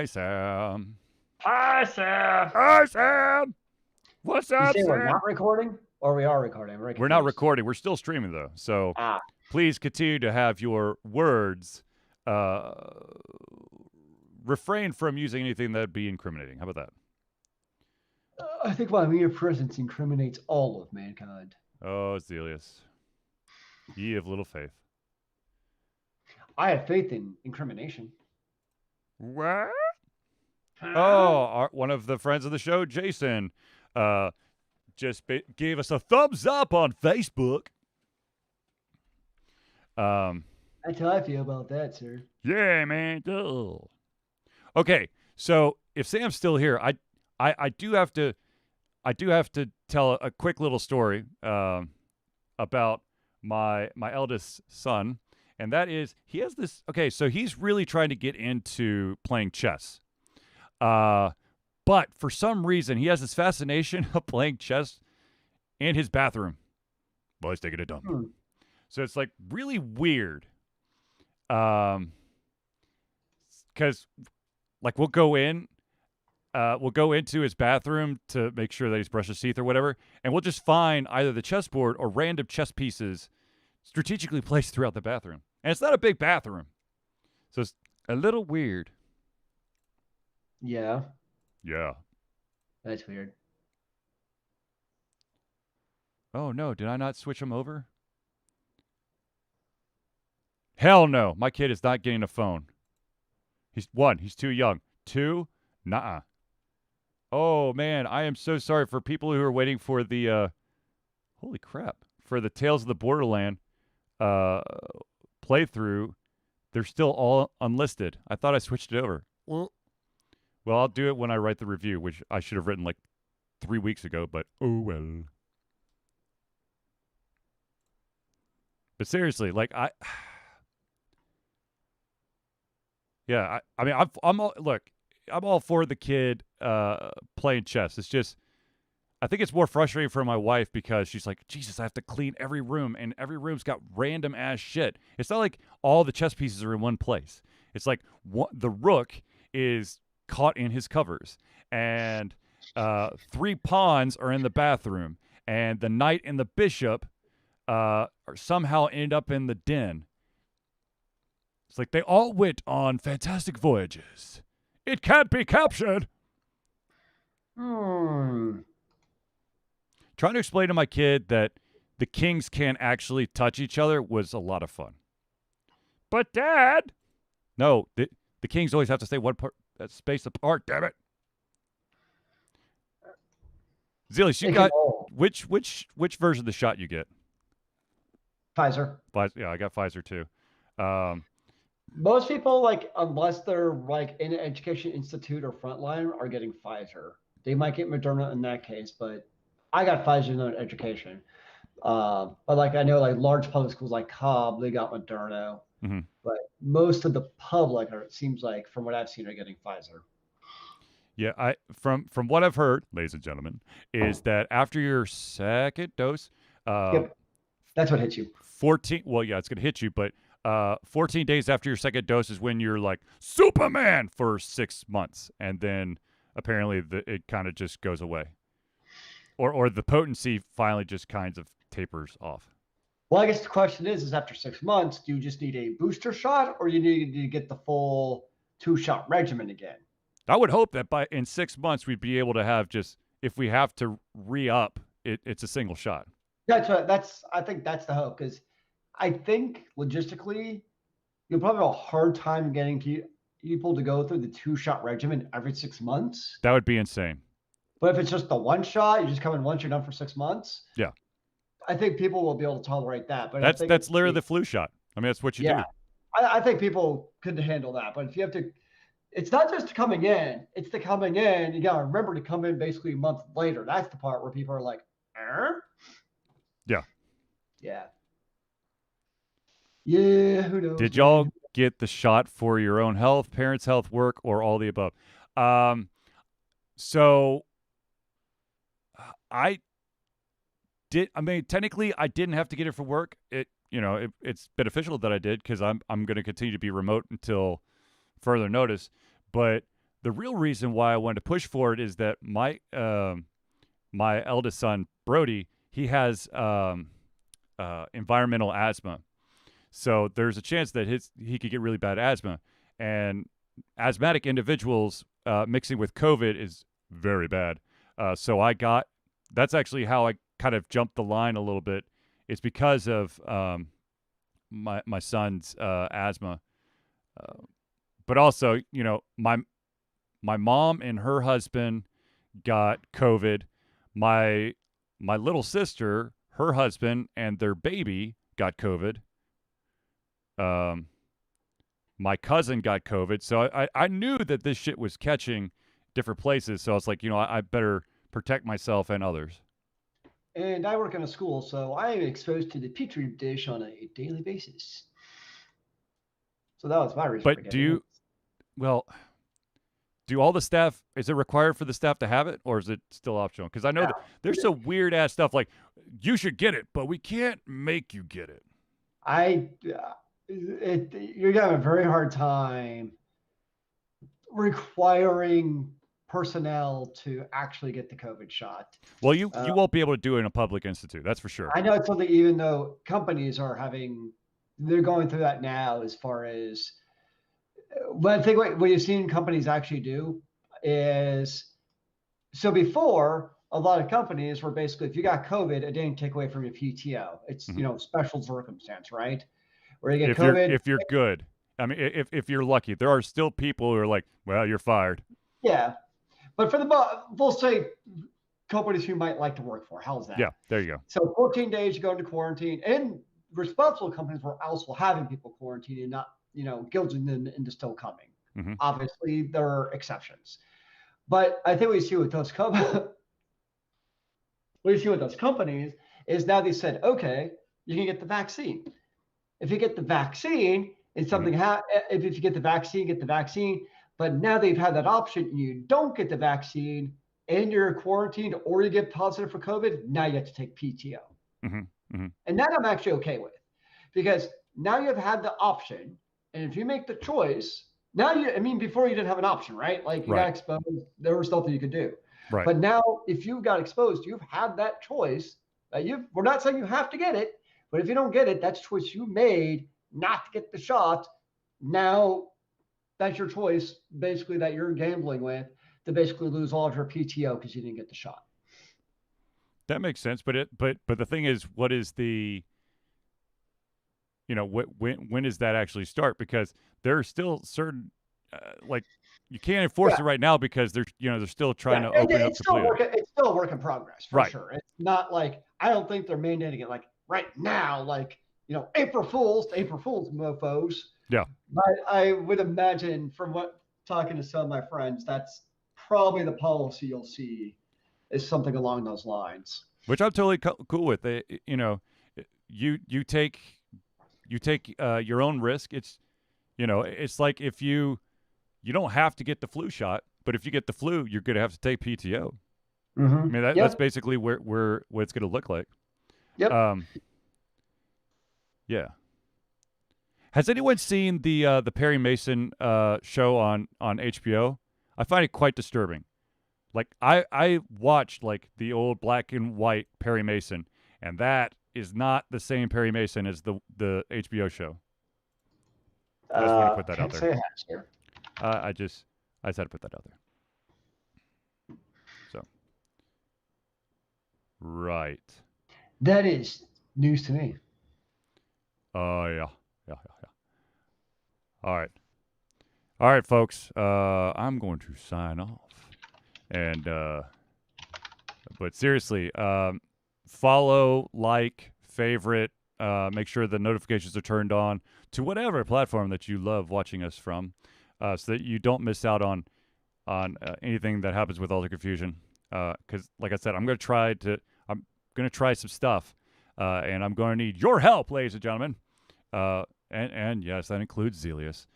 Sam. Hi, Sam. Hi, Sam. What's You up, say Sam? we're not recording, or we are recording? We're not recording. We're still streaming, though. So please continue to have your words refrain from using anything that would be incriminating. How about that? I think my mere presence incriminates all of mankind. Oh, Zelius. Ye of little faith. I have faith in incrimination. What? Oh, one of the friends of the show, Jason, just gave us a thumbs up on Facebook. That's how I feel about that, sir. Yeah, man. Ugh. Okay, so if Sam's still here, I do have to tell a quick little story about my eldest son, and that is he has this. Okay, so he's really trying to get into playing chess, but for some reason he has this fascination of playing chess in his bathroom while he's taking a dump. So it's like really weird, because like we'll go into his bathroom to make sure that he's brushed his teeth or whatever, and we'll just find either the chessboard or random chess pieces strategically placed throughout the bathroom. And it's not a big bathroom. So A little weird. Yeah, Yeah. that's weird. Oh no, did I not switch him over? Hell no. My kid is not getting a phone. He's one, he's too young. Two, nah. Oh man, I am so sorry for people who are waiting for the holy crap. For the Tales of the Borderland uh playthrough. They're still all unlisted. I thought I switched it over. Well, I'll do it when I write the review, which I should have written like 3 weeks ago, but oh well. But seriously, like yeah, I mean, I'm all, look, I'm all for the kid playing chess. It's just, I think it's more frustrating for my wife because she's like, Jesus, I have to clean every room, and every room's got random ass shit. It's not like all the chess pieces are in one place. It's like the rook is caught in his covers, and three pawns are in the bathroom, and the knight and the bishop somehow end up in the den. It's like they all went on fantastic voyages. It can't be captured. Hmm. Trying to explain to my kid that the kings can't actually touch each other was a lot of fun. But Dad, no, the kings always have to stay one space apart. Damn it, Zelius, you It can got all. which version of the shot you get? Pfizer. Yeah, I got Pfizer too. Um, Most people, like, unless they're like in an education institute or frontline, are getting Pfizer. They might get Moderna in that case, but I got Pfizer in education. But like I know, like large public schools like Cobb, they got Moderna. mhm. But most of the public, or it seems like from what I've seen, are getting Pfizer. Yeah, I from what I've heard, ladies and gentlemen, is that after your second dose, uh, Yep, that's what hits you. 14. Well, yeah, it's gonna hit you, but 14 days after your second dose is when you're like Superman for 6 months, and then apparently it kind of just goes away, or the potency finally just kind of tapers off. Well, I guess the question is after 6 months, do you just need a booster shot, or you need to get the full two-shot regimen again? I would hope that by in 6 months we'd be able to have just if we have to re up, it's a single shot. That's I think that's the hope because I think logistically you'll probably have a hard time getting people to go through the two-shot regimen every 6 months. That would be insane. But if it's just the one shot, you just come in once, you're done for 6 months. Yeah, I think people will be able to tolerate that. But I that's think that's literally the flu shot. I mean, that's what you yeah, do. I think people could handle that. But if you have to, it's not just coming in; it's the coming in. You got to remember to come in basically a month later. That's the part where people are like, Yeah. yeah, yeah. Who knows, Did man? y'all get the shot for your own health, parents' health, work, or all the above? Um, so I did. I mean, technically, I didn't have to get it for work. It's beneficial that I did because I'm going to continue to be remote until further notice. But the real reason why I wanted to push for it is that my eldest son Brody, he has environmental asthma. So there's a chance that he could get really bad asthma, and asthmatic individuals mixing with COVID is very bad. So that's actually how I kind of jumped the line a little bit. It's because of my son's asthma, but also my mom and her husband got COVID. My little sister, her husband, and their baby got COVID. Um, my cousin got COVID, so I knew that this shit was catching different places. So I was like, I better protect myself and others. And I work in a school, so I am exposed to the petri dish on a daily basis. So that was my reason for But getting it. well, do all the staff, is it required for the staff to have it, or is it still optional? Because I know that there's some weird ass stuff like you should get it, but we can't make you get it. You're gonna have a very hard time requiring personnel to actually get the COVID shot. Well, you Uh, you won't be able to do it in a public institute, that's for sure. I know it's something, even though companies they're going through that now as far as But I think what you've seen companies actually do is, so before, a lot of companies were basically, if you got COVID, it didn't take away from your PTO. It's, Mhm. special circumstance, right? Where you get If you're COVID, if you're good, I mean, if you're lucky, there are still people who are like, well, you're fired. yeah. But for we'll say companies who might like to work for. How's Yeah, that? there you go. So 14 days you go into quarantine, and responsible companies were also having people quarantine and not, guilting them into still coming. Hmm. Obviously, there are exceptions, but I think we see with those what you see with those companies is now they said, okay, you can get the vaccine. If you get the vaccine and Hmm. something if you get the vaccine. But now they've had that option, and you don't get the vaccine, and you're quarantined, or you get positive for COVID. Now you have to take PTO, Hmm. Hmm. and that I'm actually okay with, because now you've had the option, and if you make the choice, now I mean, before you didn't have an option, right? Like you got Right. exposed, there was nothing you could do. Right. But now, if you got exposed, you've had that choice. We're not saying you have to get it, but if you don't get it, that's a choice you made not to get the shot. Now, that's your choice, basically, that you're gambling with, to basically lose all of your PTO because you didn't get the shot. That makes sense. But the thing is, what is the when does that actually start? Because there are still certain like you can't enforce Yeah, it right now because they're still trying yeah, to and open it up completely. it's still a work in progress for Right. sure. It's not like, I don't think they're mandating it like right now, like, April Fools, mofo's. Yeah. But I would imagine, from what talking to some of my friends, that's probably the policy you'll see, is something along those lines. Which I'm totally cool with. You take your own risk. It's like if you don't have to get the flu shot, but if you get the flu, you're going to have to take PTO. I mean, that's Yep. basically where what it's going to look like. Yep. Um, yeah. Has anyone seen the Perry Mason show on HBO? I find it quite disturbing. Like I watched like the old black and white Perry Mason, and that is not the same Perry Mason as the HBO show. I just want to put that out Can't there. say it has here. I just had to put that out there. So right. That is news to me. Oh yeah. Yeah, yeah, yeah. All right, folks. I'm going to sign off, and but seriously, follow, like, favorite. Make sure the notifications are turned on to whatever platform that you love watching us from, so that you don't miss out on anything that happens with Alter Confusion. Because, like I said, I'm gonna try some stuff, and I'm going to need your help, ladies and gentlemen. And yes, that includes Zelius.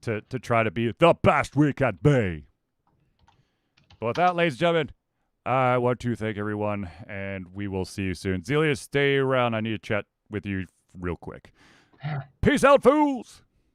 To try to be the best we can be. But with that, ladies and gentlemen, I want to thank everyone, and we will see you soon. Zelius, stay around. I need to chat with you real quick. Peace out, fools!